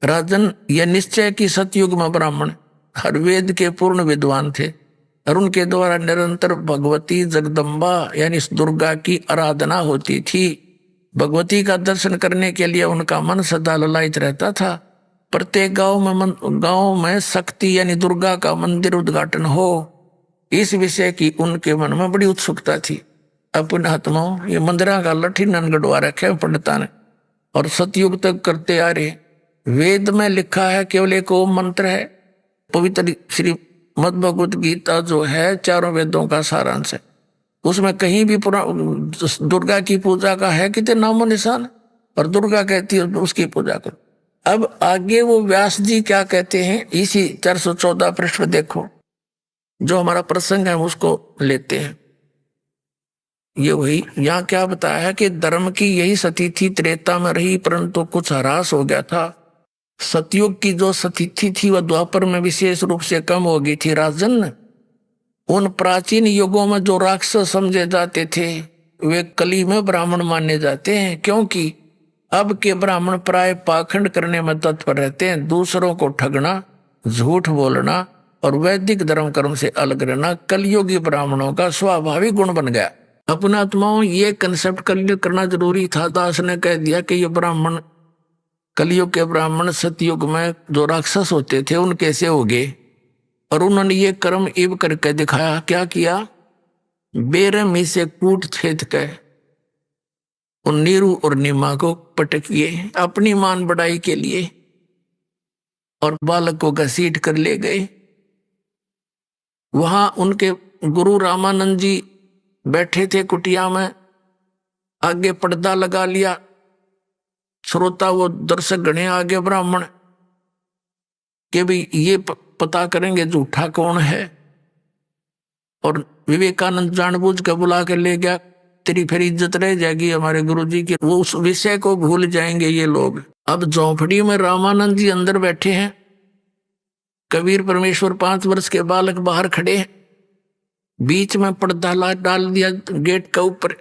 राजन यह निश्चय कि सतयुग में ब्राह्मण हर वेद के पूर्ण विद्वान थे और उनके द्वारा निरंतर भगवती जगदम्बा यानी दुर्गा की आराधना होती थी। भगवती का दर्शन करने के लिए उनका मन सदा ललायित रहता था। प्रत्येक गांव में शक्ति यानी दुर्गा का मंदिर उद्घाटन हो, इस विषय की उनके मन में बड़ी उत्सुकता थी। अपने आत्माओं ये मंदिरा का लठी ननगढ़वा रखे पंडिता ने और सतयुग तक करते आ रहे। वेद में लिखा है केवल एक ओम मंत्र है। पवित्र श्री मद्भगवत गीता जो है चारों वेदों का सारांश है। उसमें कहीं भी दुर्गा की पूजा का है कितने नामो निशान, और दुर्गा कहती है उसकी पूजा करो। अब आगे वो व्यास जी क्या कहते हैं, इसी 414 पृष्ठ पर देखो, जो हमारा प्रसंग है उसको लेते हैं। ये वही यहाँ क्या बताया है कि धर्म की यही स्थिति त्रेता में रही, परंतु कुछ ह्रास हो गया था। सतयुग की जो स्थिति थी वह द्वापर में विशेष रूप से कम हो गई थी। राजन, उन प्राचीन युगों में जो राक्षस समझे जाते थे वे कली में ब्राह्मण माने जाते हैं, क्योंकि अब के ब्राह्मण प्राय पाखंड करने में तत्पर रहते हैं। दूसरों को ठगना, झूठ बोलना और वैदिक धर्म कर्म से अलग रहना कलयुगी ब्राह्मणों का स्वाभाविक गुण बन गया। अपने आत्माओं ये कंसेप्ट कलयुग करना जरूरी था। दास ने कह दिया कि ये ब्राह्मण कलयुग के ब्राह्मण सतयुग में जो राक्षस होते थे उन कैसे हो गए, और उन्होंने ये कर्म इव करके दिखाया। क्या किया? बेरहमी से कूट छेद के उन नीरू और नीमा को पटकिए अपनी मान बढ़ाई के लिए और बालक को घसीट कर ले गए। वहां उनके गुरु रामानंद जी बैठे थे कुटिया में, आगे पर्दा लगा लिया, श्रोता वो दर्शक गणे आगे ब्राह्मण के भी ये पता करेंगे झूठा कौन है। और विवेकानंद जानबूझ कर बुला कर ले गया, तेरी फिर इज्जत रह जाएगी हमारे गुरुजी की, वो उस विषय को भूल जाएंगे ये लोग। अब झोंपड़ी में रामानंद जी अंदर बैठे हैं, कबीर परमेश्वर 5 वर्ष के बालक बाहर खड़े हैं, बीच में पर्दा डाल दिया गेट के ऊपर,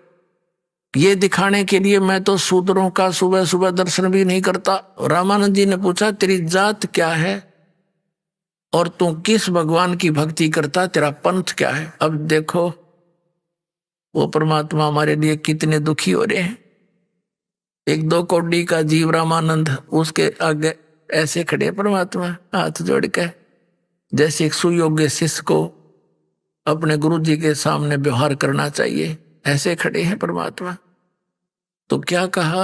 ये दिखाने के लिए मैं तो शूद्रों का सुबह सुबह दर्शन भी नहीं करता। रामानंद जी ने पूछा तेरी जात क्या है और तू किस भगवान की भक्ति करता, तेरा पंथ क्या है। अब देखो वो परमात्मा हमारे लिए कितने दुखी हो रहे हैं। 1-2 कौड़ी का जीव रामानंद, उसके आगे ऐसे खड़े परमात्मा हाथ जोड़ के, जैसे एक सुयोग्य शिष्य को अपने गुरु जी के सामने व्यवहार करना चाहिए, ऐसे खड़े हैं परमात्मा। तो क्या कहा,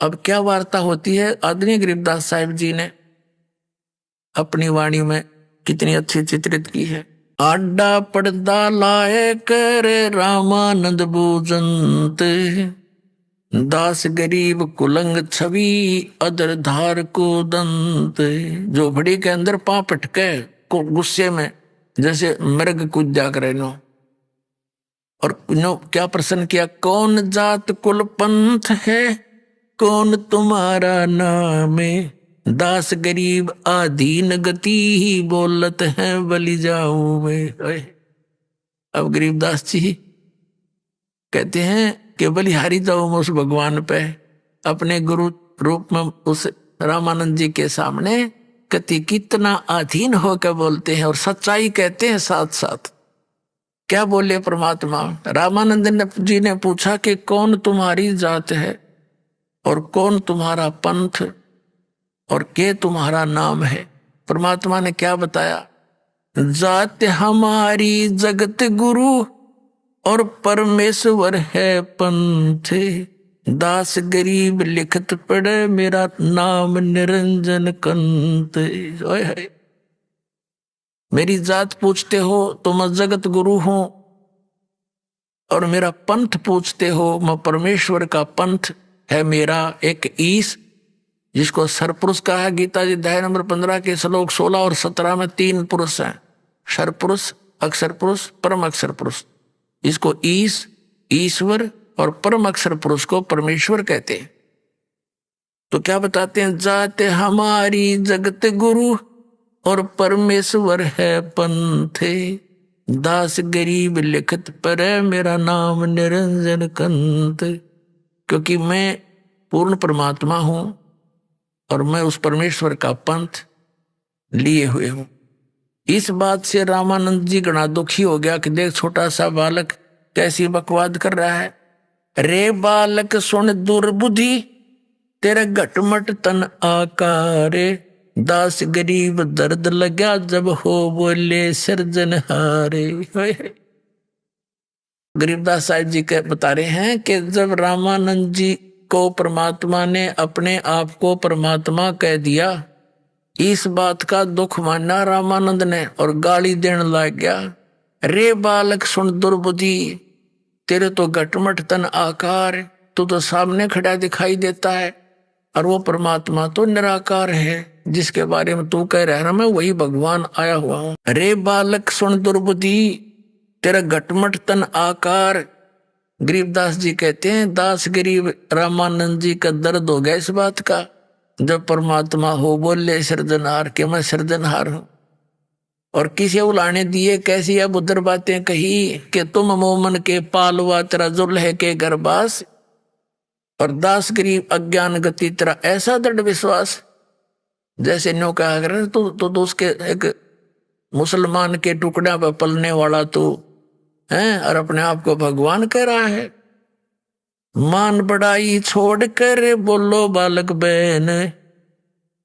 अब क्या वार्ता होती है। आदरणीय गरीबदास साहिब जी ने अपनी वाणी में कितनी अच्छी चित्रित की है। आडा पर्दा लाए कर रामानंद बूजंत, दास गरीब कुलंग छवि अदर धार को दंत। झोपड़ी के अंदर पांव पटके को गुस्से में जैसे मृग कूदा करे नो, और नो क्या प्रश्न किया, कौन जात कुल पंथ है, कौन तुम्हारा नाम है, दास गरीब आधीन गति ही बोलत है बलि जाऊं मैं। अब गरीबदास जी कहते हैं कि बलिहारी जाऊं मैं उस भगवान पे, अपने गुरु रूप में उस रामानंद जी के सामने कति कितना अधीन होकर बोलते हैं और सच्चाई कहते हैं साथ साथ। क्या बोले परमात्मा, रामानंद जी ने पूछा कि कौन तुम्हारी जात है और कौन तुम्हारा पंथ और के तुम्हारा नाम है। परमात्मा ने क्या बताया, जात हमारी जगत गुरु और परमेश्वर है पंथ, दास गरीब लिखत पढ़े मेरा नाम निरंजन कंत। ओए है, मेरी जात पूछते हो तो मैं जगत गुरु हूं, और मेरा पंथ पूछते हो मैं परमेश्वर का पंथ है मेरा एक ईश, जिसको सरपुरुष कहा है। गीता जी अध्याय नंबर 15 के श्लोक 16 और 17 में 3 पुरुष हैं, सरपुरुष, अक्षर पुरुष, परम अक्षर पुरुष। इसको ईश, ईश्वर और परम अक्षर पुरुष को परमेश्वर कहते हैं। तो क्या बताते हैं, जाते हमारी जगत गुरु और परमेश्वर है पंथे, दास गरीब लिखत पर मेरा नाम निरंजन कंत। क्योंकि मैं पूर्ण परमात्मा हूं और मैं उस परमेश्वर का पंथ लिए हुए हूं। इस बात से रामानंद जी गणा दुखी हो गया कि देख छोटा सा बालक कैसी बकवाद कर रहा है। रे बालक सुन दुर्बुद्धि तेरा घटमट तन आकारे, दास गरीब दर्द लगा जब हो बोले सृजनहारे। गरीबदास साहिब जी के बता रहे हैं कि जब रामानंद जी को परमात्मा ने अपने आप को परमात्मा कह दिया, इस बात का दुख माना रामानंद ने और गाली देने लग गया। रे बालक सुन दुर्बुद्धि, तेरे तो घटमट तन आकार, तू तो सामने खड़ा दिखाई देता है और वो परमात्मा तो निराकार है जिसके बारे में तू कह रहा है मैं वही भगवान आया हुआ हूं। रे बालक सुन दुर्बुद्धि, तेरा घटमट तन आकार। गरीबदास जी कहते हैं दास गरीब रामानंद जी का दर्द हो गया इस बात का, जब परमात्मा हो बोले सृजनहार के मैं सृजनहार हूं। और किसे उलाने दिए, कैसी अब उधर बातें कही कि तुम मोमन के पालवा तेरा जुल्हे के गर्भास, और दास गरीब अज्ञान गति तेरा ऐसा दृढ़ विश्वास। जैसे न्यो कहा कर तो उसके एक मुसलमान के टुकड़ा पर पलने वाला तू है और अपने आप को भगवान कह रहा है। मान बढ़ाई छोड़ कर बोलो बालक बहन,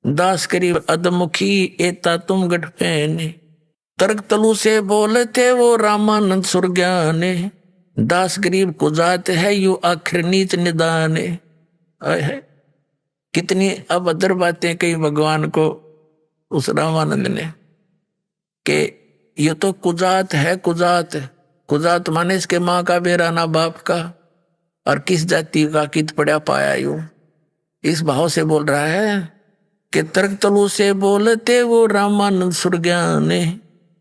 दास गरीब अधमुखी एता तुम गठफैन। तर्क तलु से बोलते वो रामानंद सुरज्ञान, दास गरीब कुजात है यू आखिर नीच निदान है। कितनी अभद्र बातें कही भगवान को उस रामानंद ने, कि ये तो कुजात है, कुजात। कुजात माने इसके माँ का बेरा ना बाप का, और किस जाति का कित पड़ा पाया यूं। इस भाव से बोल रहा है कि तर्क तलु से बोलते वो रामानंद सुरज्ञाने,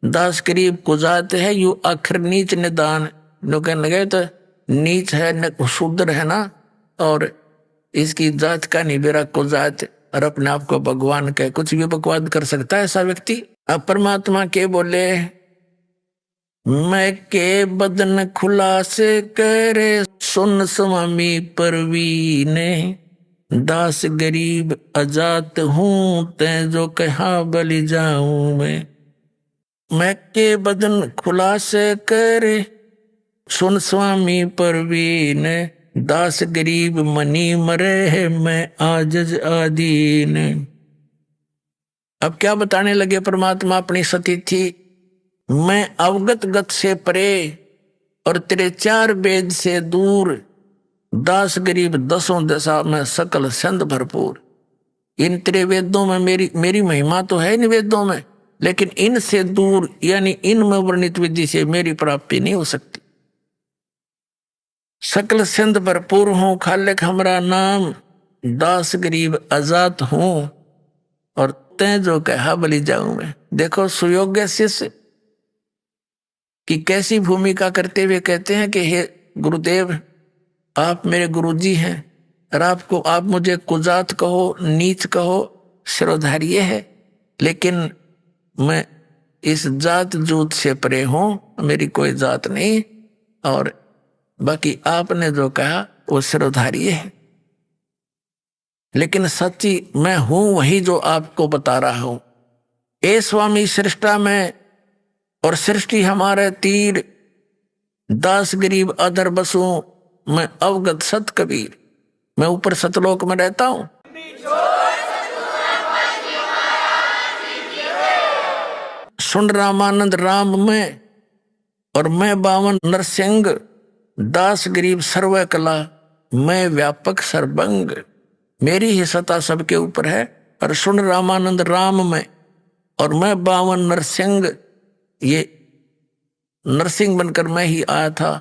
दास गरीब कुजात है यू आखिर नीच निदान। लोग कहने लगे तो नीच है न शूद्र है ना, और इसकी जात का नहीं बेरा कुजात, और अपने आप को भगवान कहे। कुछ भी बकवाद कर सकता है ऐसा व्यक्ति। अब परमात्मा के बोले मैं के बदन खुला से करे सुन स्वामी परवीने, दास गरीब अजात हूं तै जो कहा बलि जाऊं मैं के बदन खुला से करे सुन स्वामी परवीन, दास गरीब मनी मरे है मैं आजज आदीन। अब क्या बताने लगे परमात्मा अपनी सतीथि, मैं अवगत गत से परे और तेरे चार वेद से दूर, दास गरीब दसों दशा में सकल संत भरपूर। इन तेरे वेदों में मेरी महिमा तो है इन वेदों में, लेकिन इनसे दूर यानी इनमें वर्णित विधि से मेरी प्राप्ति नहीं हो सकती। सकल सिंध भरपूर हूं खालिक हमरा नाम, दास गरीब आजाद हूं और तै जो कहा बलि जाऊं मैं। देखो सुयोग्य शिष्य की कैसी भूमिका करते हुए कहते हैं कि हे गुरुदेव आप मेरे गुरुजी हैं, और आप मुझे कुजात कहो, नीच कहो, सिरोधार्य है, लेकिन मैं इस जात जूत से परे हूं, मेरी कोई जात नहीं, और बाकी आपने जो कहा वो सिरोधार्य है। लेकिन सच्ची मैं हूं वही जो आपको बता रहा हूं। ए स्वामी सृष्टा में और सृष्टि हमारे तीर, दास गरीब अधर बसूं मैं अवगत सत कबीर। मैं ऊपर सतलोक में रहता हूं, सुन रामानंद राम में, और मैं बावन नरसिंह, दास गरीब सर्व कला मैं व्यापक सर्वंग। मेरी ही सत्ता सबके ऊपर है। और सुन रामानंद राम में, और मैं बावन नरसिंह, ये नरसिंह बनकर मैं ही आया था,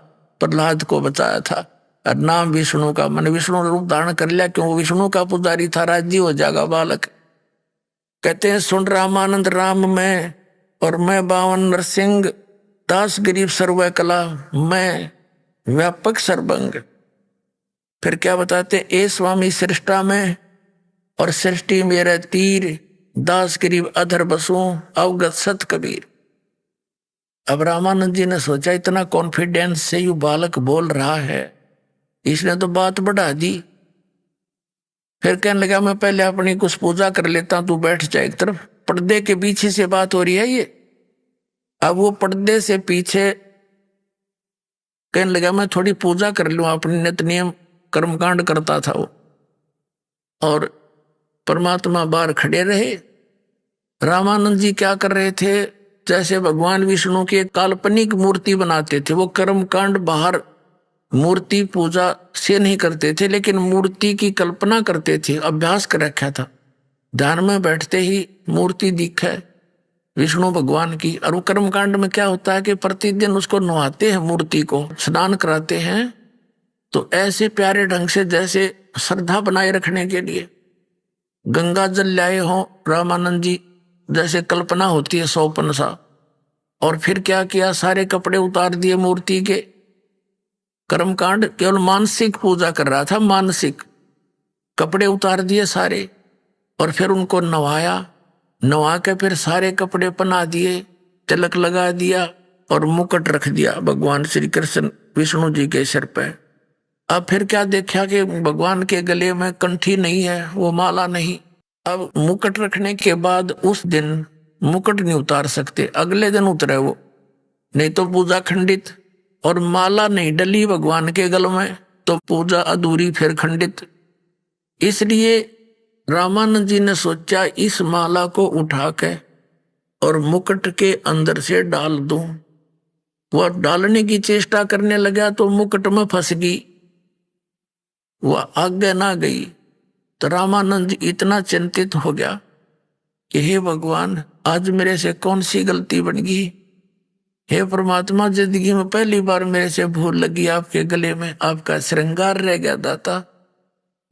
प्रहलाद को बचाया था। और नाम विष्णु का, मैंने विष्णु रूप धारण कर लिया, क्यों विष्णु का पुजारी था, राज्य हो जाएगा बालक। कहते हैं सुन रामानंद राम में, और मैं बावन नरसिंह, दास गरीब सर्व कला मैं व्यापक सर्वंग। फिर क्या बताते, ए स्वामी सृष्टा में और सृष्टि मेरे तीर, दास गरीब अधर बसूं अवगत सत कबीर। अब रामानंद जी ने सोचा इतना कॉन्फिडेंस से यू बालक बोल रहा है, इसने तो बात बढ़ा दी। फिर कहने लगा मैं पहले अपनी कुछ पूजा कर लेता हूं, तू बैठ जाए एक तरफ। पर्दे के पीछे से बात हो रही है ये। अब वो पर्दे से पीछे कहने लगा मैं थोड़ी पूजा कर लूं, अपनी नित्य नियम कर्मकांड करता था वो। और परमात्मा बाहर खड़े रहे। रामानंद जी क्या कर रहे थे, जैसे भगवान विष्णु की एक काल्पनिक मूर्ति बनाते थे। वो कर्मकांड बाहर मूर्ति पूजा से नहीं करते थे, लेकिन मूर्ति की कल्पना करते थे, अभ्यास कर रखा था। ध्यान में बैठते ही मूर्ति दिखे विष्णु भगवान की। और वो कर्मकांड में क्या होता है कि प्रतिदिन उसको नहाते हैं, मूर्ति को स्नान कराते हैं, तो ऐसे प्यारे ढंग से जैसे श्रद्धा बनाए रखने के लिए गंगा जल लाए हो रामानंद जी, जैसे कल्पना होती है सौपन सा। और फिर क्या किया, सारे कपड़े उतार दिए मूर्ति के। कर्मकांड केवल मानसिक पूजा कर रहा था, मानसिक कपड़े उतार दिए सारे, और फिर उनको नवाया। नवा के फिर सारे कपड़े पहना दिए, तिलक लगा दिया और मुकुट रख दिया भगवान श्री कृष्ण विष्णु जी के सिर पे। अब फिर क्या देखा कि भगवान के गले में कंठी नहीं है, वो माला नहीं। अब मुकुट रखने के बाद उस दिन मुकुट नहीं उतार सकते, अगले दिन उतरे वो, नहीं तो पूजा खंडित। और माला नहीं डली भगवान के गल में तो पूजा अधूरी, फिर खंडित। इसलिए रामानंद जी ने सोचा इस माला को उठा के और मुकुट के अंदर से डाल दूं। वह डालने की चेष्टा करने लगा तो मुकुट में फंस गई, वह आगे ना गई। तो रामानंद जी इतना चिंतित हो गया कि हे भगवान, आज मेरे से कौन सी गलती बन गई। हे परमात्मा, जिंदगी में पहली बार मेरे से भूल लगी, आपके गले में आपका श्रृंगार रह गया दाता।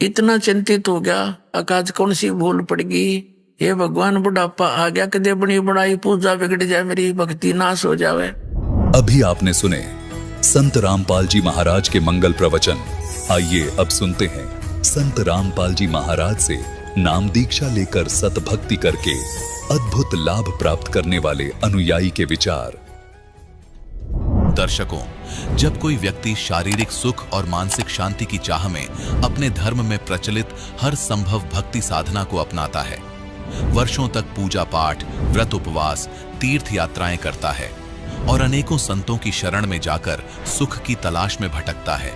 इतना चिंतित हो गया, आज कौन सी भूल पड़ गई। हे भगवान, बुढ़ापा आ गया, कदे बड़ी बड़ाई पूजा बिगड़ जाए, मेरी भक्ति नाश हो जावे।
अभी आपने सुने संत रामपाल जी महाराज के मंगल प्रवचन। आइए अब सुनते हैं संत रामपाल जी महाराज से नाम दीक्षा लेकर सतभक्ति करके अद्भुत लाभ प्राप्त करने वाले अनुयायी के विचार।
दर्शकों, जब कोई व्यक्ति शारीरिक सुख और मानसिक शांति की चाह में अपने धर्म में प्रचलित हर संभव भक्ति साधना को अपनाता है, वर्षों तक पूजा पाठ, व्रत उपवास, तीर्थ यात्राएं करता है और अनेकों संतों की शरण में जाकर सुख की तलाश में भटकता है,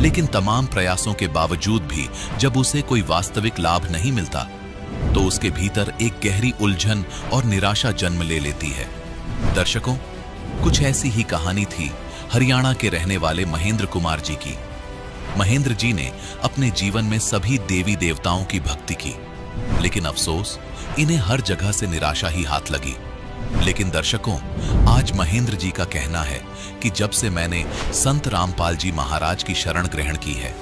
लेकिन तमाम प्रयासों के बावजूद भी जब उसे कोई वास्तविक लाभ नहीं मिलता, तो उसके भीतर एक गहरी उलझन और निराशा जन्म ले लेती है। दर्शकों, कुछ ऐसी ही कहानी थी हरियाणा के रहने वाले महेंद्र कुमार जी की। महेंद्र जी ने अपने जीवन में सभी देवी देवताओं की भक्ति की, लेकिन अफसोस, इन्हें हर जगह से निराशा ही हाथ लगी। लेकिन दर्शकों, आज महेंद्र जी का कहना है कि जब से मैंने संत रामपाल जी महाराज की शरण ग्रहण की है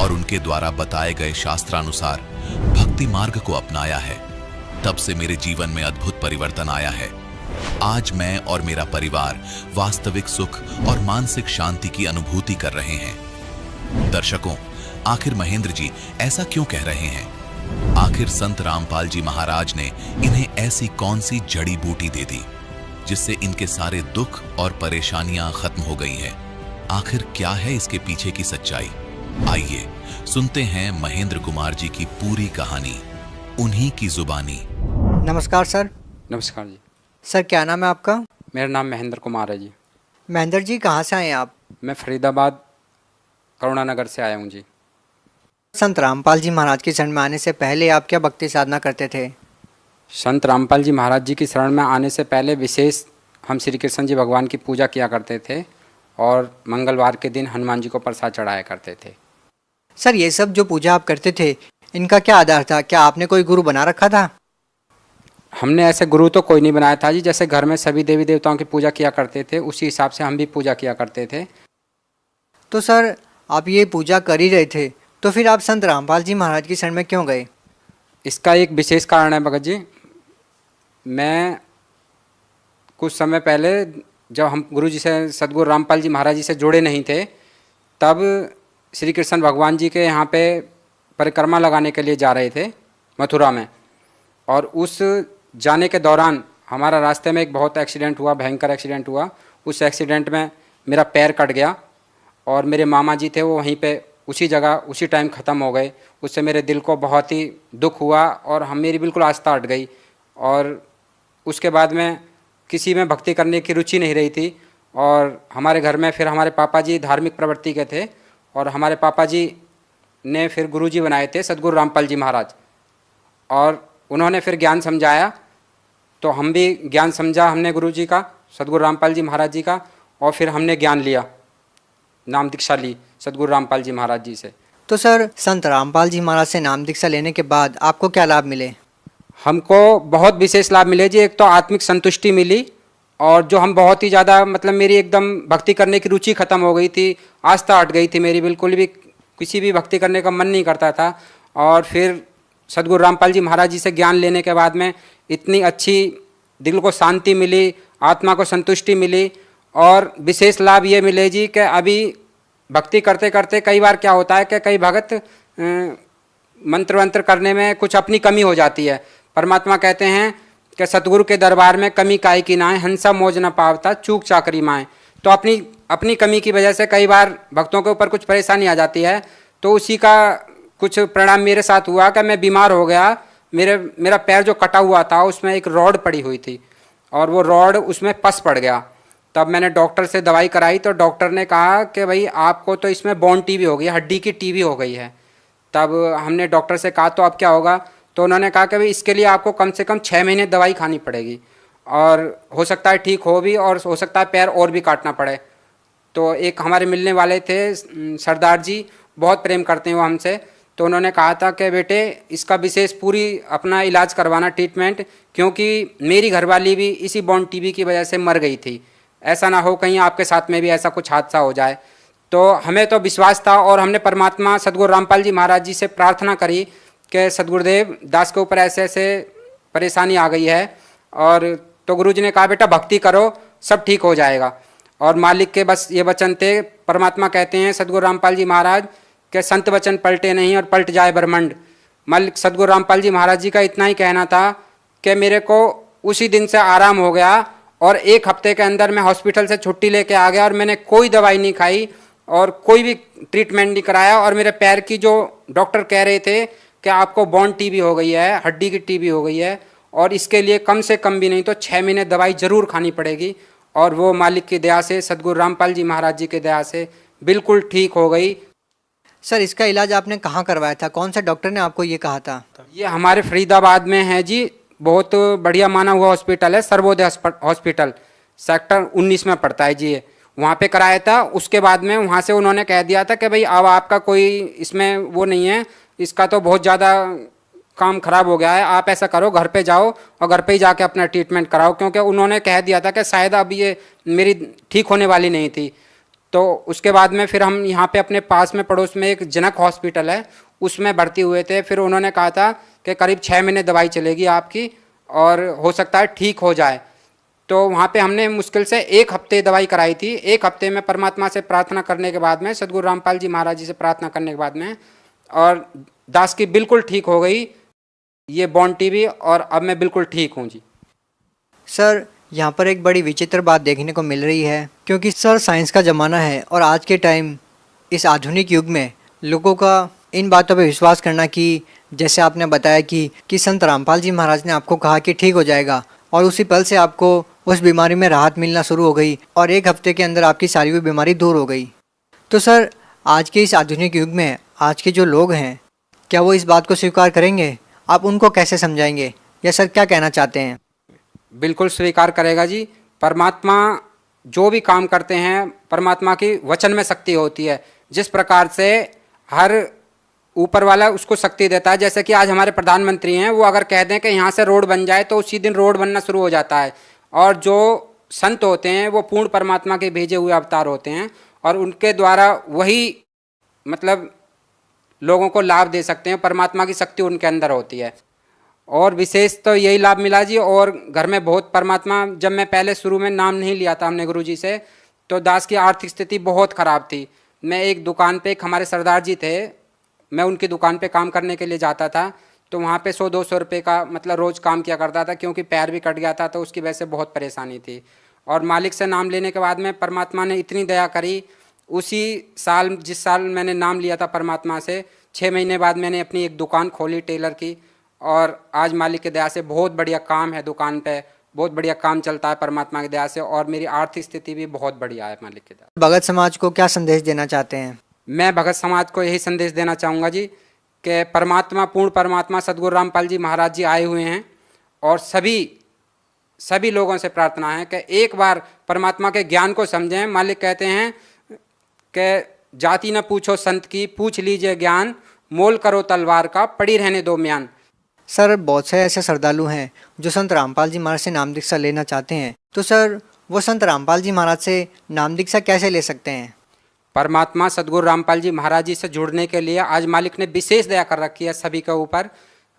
और उनके द्वारा बताए गए शास्त्रानुसार भक्ति मार्ग को अपनाया है, तब से मेरे जीवन में अद्भुत परिवर्तन आया है। आज मैं और मेरा परिवार वास्तविक सुख और मानसिक शांति की अनुभूति कर रहे हैं। दर्शकों, आखिर महेंद्र जी ऐसा क्यों कह रहे हैं? आखिर संत रामपाल जी महाराज ने इन्हें ऐसी कौन सी जड़ी बूटी दे दी जिससे इनके सारे दुख और परेशानियां खत्म हो गई हैं? आखिर क्या है इसके पीछे की सच्चाई? आइए सुनते हैं महेंद्र कुमार जी की पूरी कहानी, उन्हीं की जुबानी।
नमस्कार सर।
नमस्कार जी।
सर, क्या नाम है आपका?
मेरा नाम महेंद्र कुमार है जी।
महेंद्र जी, कहाँ से आए आप?
मैं फरीदाबाद करुणानगर से आया हूँ जी।
संत रामपाल जी महाराज की शरण में आने से पहले आप क्या भक्ति साधना करते थे?
संत रामपाल जी महाराज जी की शरण में आने से पहले विशेष हम श्री कृष्ण जी भगवान की पूजा किया करते थे और मंगलवार के दिन हनुमान जी को प्रसाद चढ़ाया करते थे।
सर, ये सब जो पूजा आप करते थे, इनका क्या आधार था? क्या आपने कोई गुरु बना रखा था?
हमने ऐसे गुरु तो कोई नहीं बनाया था जी। जैसे घर में सभी देवी देवताओं की पूजा किया करते थे, उसी हिसाब से हम भी पूजा किया करते थे।
तो सर, आप ये पूजा कर ही रहे थे, तो फिर आप संत रामपाल जी महाराज की शरण में क्यों गए?
इसका एक विशेष कारण है भगत जी। मैं कुछ समय पहले जब हम गुरु जी से, सदगुरु रामपाल जी महाराज जी से जुड़े नहीं थे, तब श्री कृष्ण भगवान जी के यहाँ पे परिक्रमा लगाने के लिए जा रहे थे मथुरा में। और उस जाने के दौरान हमारा रास्ते में एक बहुत एक्सीडेंट हुआ, भयंकर एक्सीडेंट हुआ। उस एक्सीडेंट में मेरा पैर कट गया और मेरे मामा जी थे, वो वहीं पे उसी जगह उसी टाइम ख़त्म हो गए। उससे मेरे दिल को बहुत ही दुख हुआ और मेरी बिल्कुल आस्था हट गई। और उसके बाद में किसी में भक्ति करने की रुचि नहीं रही थी। और हमारे घर में फिर हमारे पापा जी धार्मिक प्रवृत्ति के थे और हमारे पापा जी ने फिर गुरु जी बनाए थे सदगुरु रामपाल जी महाराज। और उन्होंने फिर ज्ञान समझाया, तो हम भी ज्ञान समझा हमने गुरु जी का, सदगुरु रामपाल जी महाराज जी का, और फिर हमने ज्ञान लिया, नाम दीक्षा ली सदगुरु रामपाल जी महाराज जी से।
तो सर, संत रामपाल जी महाराज से नाम दीक्षा लेने के बाद आपको क्या लाभ मिले?
हमको बहुत विशेष लाभ मिले जी। एक तो आत्मिक संतुष्टि मिली, और जो हम बहुत ही ज़्यादा, मतलब मेरी एकदम भक्ति करने की रुचि खत्म हो गई थी, आस्था हट गई थी मेरी, बिल्कुल भी किसी भी भक्ति करने का मन नहीं करता था। और फिर सदगुरु रामपाल जी महाराज जी से ज्ञान लेने के बाद में इतनी अच्छी दिल को शांति मिली, आत्मा को संतुष्टि मिली। और विशेष लाभ ये मिले जी कि अभी भक्ति करते करते कई बार क्या होता है कि कई भगत मंत्र वंत्र करने में कुछ अपनी कमी हो जाती है। परमात्मा कहते हैं कि सतगुरु के दरबार में कमी काई की नाए, हंसा मोज न पावता चूक चाकरी माए। तो अपनी कमी की वजह से कई बार भक्तों के ऊपर कुछ परेशानी आ जाती है। तो उसी का कुछ परिणाम मेरे साथ हुआ कि मैं बीमार हो गया। मेरा पैर जो कटा हुआ था उसमें एक रॉड पड़ी हुई थी और वो रॉड उसमें पस पड़ गया। तब मैंने डॉक्टर से दवाई कराई तो डॉक्टर ने कहा कि भाई आपको तो इसमें बोन टीबी हो गई, हड्डी की टीबी हो गई है। तब हमने डॉक्टर से कहा तो अब क्या होगा? तो उन्होंने कहा कि भाई इसके लिए आपको कम से कम 6 महीने दवाई खानी पड़ेगी। और हो सकता है ठीक हो भी, और हो सकता है पैर और भी काटना पड़े। तो एक हमारे मिलने वाले थे सरदार जी, बहुत प्रेम करते हैं वो हमसे, तो उन्होंने कहा था कि बेटे इसका विशेष पूरी अपना इलाज करवाना, ट्रीटमेंट, क्योंकि मेरी घरवाली भी इसी बॉर्न टीबी की वजह से मर गई थी, ऐसा ना हो कहीं आपके साथ में भी ऐसा कुछ हादसा हो जाए। तो हमें तो विश्वास था और हमने परमात्मा सदगुरु रामपाल जी महाराज जी से प्रार्थना करी कि सदगुरुदेव दास के ऊपर ऐसे ऐसे परेशानी आ गई है, और तो गुरु जी ने कहा बेटा भक्ति करो सब ठीक हो जाएगा। और मालिक के बस ये वचन थे, परमात्मा कहते हैं सदगुरु रामपाल जी महाराज के संत वचन पलटे नहीं और पलट जाए ब्रह्मांड। मालिक सदगुरु रामपाल जी महाराज जी का इतना ही कहना था कि मेरे को उसी दिन से आराम हो गया, और 1 हफ्ते के अंदर मैं हॉस्पिटल से छुट्टी लेके आ गया, और मैंने कोई दवाई नहीं खाई और कोई भी ट्रीटमेंट नहीं कराया। और मेरे पैर की जो डॉक्टर कह रहे थे कि आपको बॉन टीबी हो गई है, हड्डी की टीबी हो गई है, और इसके लिए कम से कम भी नहीं तो 6 महीने दवाई जरूर खानी पड़ेगी, और वो मालिक की दया से सदगुरु रामपाल जी महाराज जी की दया से बिल्कुल ठीक हो गई।
सर इसका इलाज आपने कहाँ करवाया था, कौन से डॉक्टर ने आपको ये कहा था?
ये हमारे फरीदाबाद में है जी, बहुत बढ़िया माना हुआ हॉस्पिटल है, सर्वोदय हॉस्पिटल, सेक्टर 19 में पड़ता है जी। वहाँ पे कराया था। उसके बाद में वहाँ से उन्होंने कह दिया था कि भाई अब आपका कोई इसमें वो नहीं है, इसका तो बहुत ज़्यादा काम खराब हो गया है, आप ऐसा करो घर पे जाओ और घर पे ही जाके अपना ट्रीटमेंट कराओ, क्योंकि उन्होंने कह दिया था कि शायद अब ये मेरी ठीक होने वाली नहीं थी। तो उसके बाद में फिर हम यहाँ पे अपने पास में पड़ोस में एक जनक हॉस्पिटल है, उसमें भर्ती हुए थे। फिर उन्होंने कहा था कि करीब 6 महीने दवाई चलेगी आपकी और हो सकता है ठीक हो जाए। तो वहाँ पे हमने मुश्किल से 1 हफ्ते दवाई कराई थी। 1 हफ्ते में परमात्मा से प्रार्थना करने के बाद में, सदगुरु रामपाल जी महाराज जी से प्रार्थना करने के बाद में, और दास की बिल्कुल ठीक हो गई ये बॉन टीबी, और अब मैं बिल्कुल ठीक हूँ जी।
सर यहाँ पर एक बड़ी विचित्र बात देखने को मिल रही है, क्योंकि सर साइंस का ज़माना है और आज के टाइम इस आधुनिक युग में लोगों का इन बातों पे विश्वास करना कि जैसे आपने बताया कि संत रामपाल जी महाराज ने आपको कहा कि ठीक हो जाएगा, और उसी पल से आपको उस बीमारी में राहत मिलना शुरू हो गई और 1 हफ्ते के अंदर आपकी सारी हुई बीमारी दूर हो गई। तो सर आज के इस आधुनिक युग में आज के जो लोग हैं, क्या वो इस बात को स्वीकार करेंगे? आप उनको कैसे समझाएंगे, या सर क्या कहना चाहते हैं?
बिल्कुल स्वीकार करेगा जी। परमात्मा जो भी काम करते हैं, परमात्मा की वचन में शक्ति होती है। जिस प्रकार से हर ऊपर वाला उसको शक्ति देता है, जैसे कि आज हमारे प्रधानमंत्री हैं, वो अगर कह दें कि यहाँ से रोड बन जाए तो उसी दिन रोड बनना शुरू हो जाता है। और जो संत होते हैं वो पूर्ण परमात्मा के भेजे हुए अवतार होते हैं, और उनके द्वारा वही मतलब लोगों को लाभ दे सकते हैं। परमात्मा की शक्ति उनके अंदर होती है, और विशेष तो यही लाभ मिला जी। और घर में बहुत परमात्मा, जब मैं पहले शुरू में नाम नहीं लिया था हमने गुरु जी से, तो दास की आर्थिक स्थिति बहुत ख़राब थी। मैं एक दुकान पे, एक हमारे सरदार जी थे, मैं उनकी दुकान पे काम करने के लिए जाता था, तो वहाँ पे 100-200 रुपये का मतलब रोज़ काम किया करता था, क्योंकि पैर भी कट गया था, तो उसकी वजह से बहुत परेशानी थी। और मालिक से नाम लेने के बाद में परमात्मा ने इतनी दया करी, उसी साल जिस साल मैंने नाम लिया था परमात्मा से, 6 महीने बाद मैंने अपनी एक दुकान खोली टेलर की, और आज मालिक की दया से बहुत बढ़िया काम है दुकान पे, बहुत बढ़िया काम चलता है परमात्मा की दया से, और मेरी आर्थिक स्थिति भी बहुत बढ़िया है मालिक की दया।
भगत समाज को क्या संदेश देना चाहते हैं?
मैं भगत समाज को यही संदेश देना चाहूँगा जी कि परमात्मा, पूर्ण परमात्मा सदगुरु रामपाल जी महाराज जी आए हुए हैं, और सभी लोगों से प्रार्थना है कि एक बार परमात्मा के ज्ञान को समझें। मालिक कहते हैं कि जाति न पूछो संत की, पूछ लीजिए ज्ञान, मोल करो तलवार का, पड़ी रहने दो म्यान।
सर बहुत से ऐसे श्रद्धालु हैं जो संत रामपाल जी महाराज से नाम दीक्षा लेना चाहते हैं, तो सर वो संत रामपाल जी महाराज से नाम दीक्षा कैसे ले सकते हैं?
परमात्मा सदगुरु रामपाल जी महाराज जी से जुड़ने के लिए आज मालिक ने विशेष दया कर रखी है सभी के ऊपर।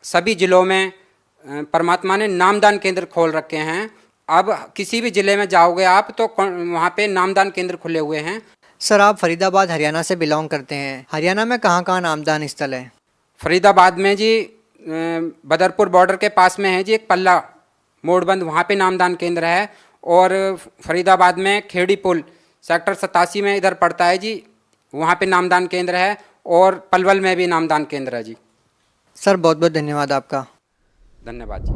सभी जिलों में परमात्मा ने नामदान केंद्र खोल रखे हैं। अब किसी भी जिले में जाओगे आप तो वहाँ पे नामदान केंद्र खुले हुए हैं।
सर आप फरीदाबाद हरियाणा से बिलोंग करते हैं, हरियाणा में कहाँ कहाँ नामदान स्थल है?
फरीदाबाद में जी बदरपुर बॉर्डर के पास में है जी एक पल्ला मोड़बंद, वहाँ पे नामदान केंद्र है। और फरीदाबाद में खेड़ी पुल सेक्टर 87 में इधर पड़ता है जी, वहाँ पे नामदान केंद्र है। और पलवल में भी नामदान केंद्र है जी।
सर बहुत बहुत धन्यवाद आपका।
धन्यवाद जी।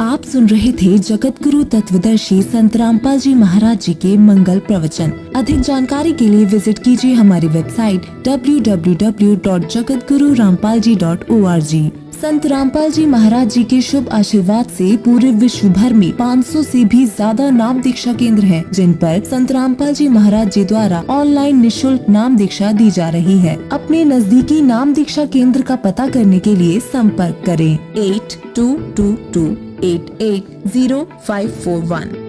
आप सुन सुन रहे थे जगत गुरु तत्वदर्शी संत रामपाल जी महाराज जी के मंगल प्रवचन। अधिक जानकारी के लिए विजिट कीजिए हमारी वेबसाइट www.jagatgururampalji.org। संत रामपाल जी महाराज जी के शुभ आशीर्वाद से पूरे विश्व भर में 500 से भी ज्यादा नाम दीक्षा केंद्र हैं, जिन पर संत रामपाल जी महाराज जी द्वारा ऑनलाइन निशुल्क नाम दीक्षा दी जा रही है। अपने नजदीकी नाम दीक्षा केंद्र का पता करने के लिए संपर्क करें 8222880541।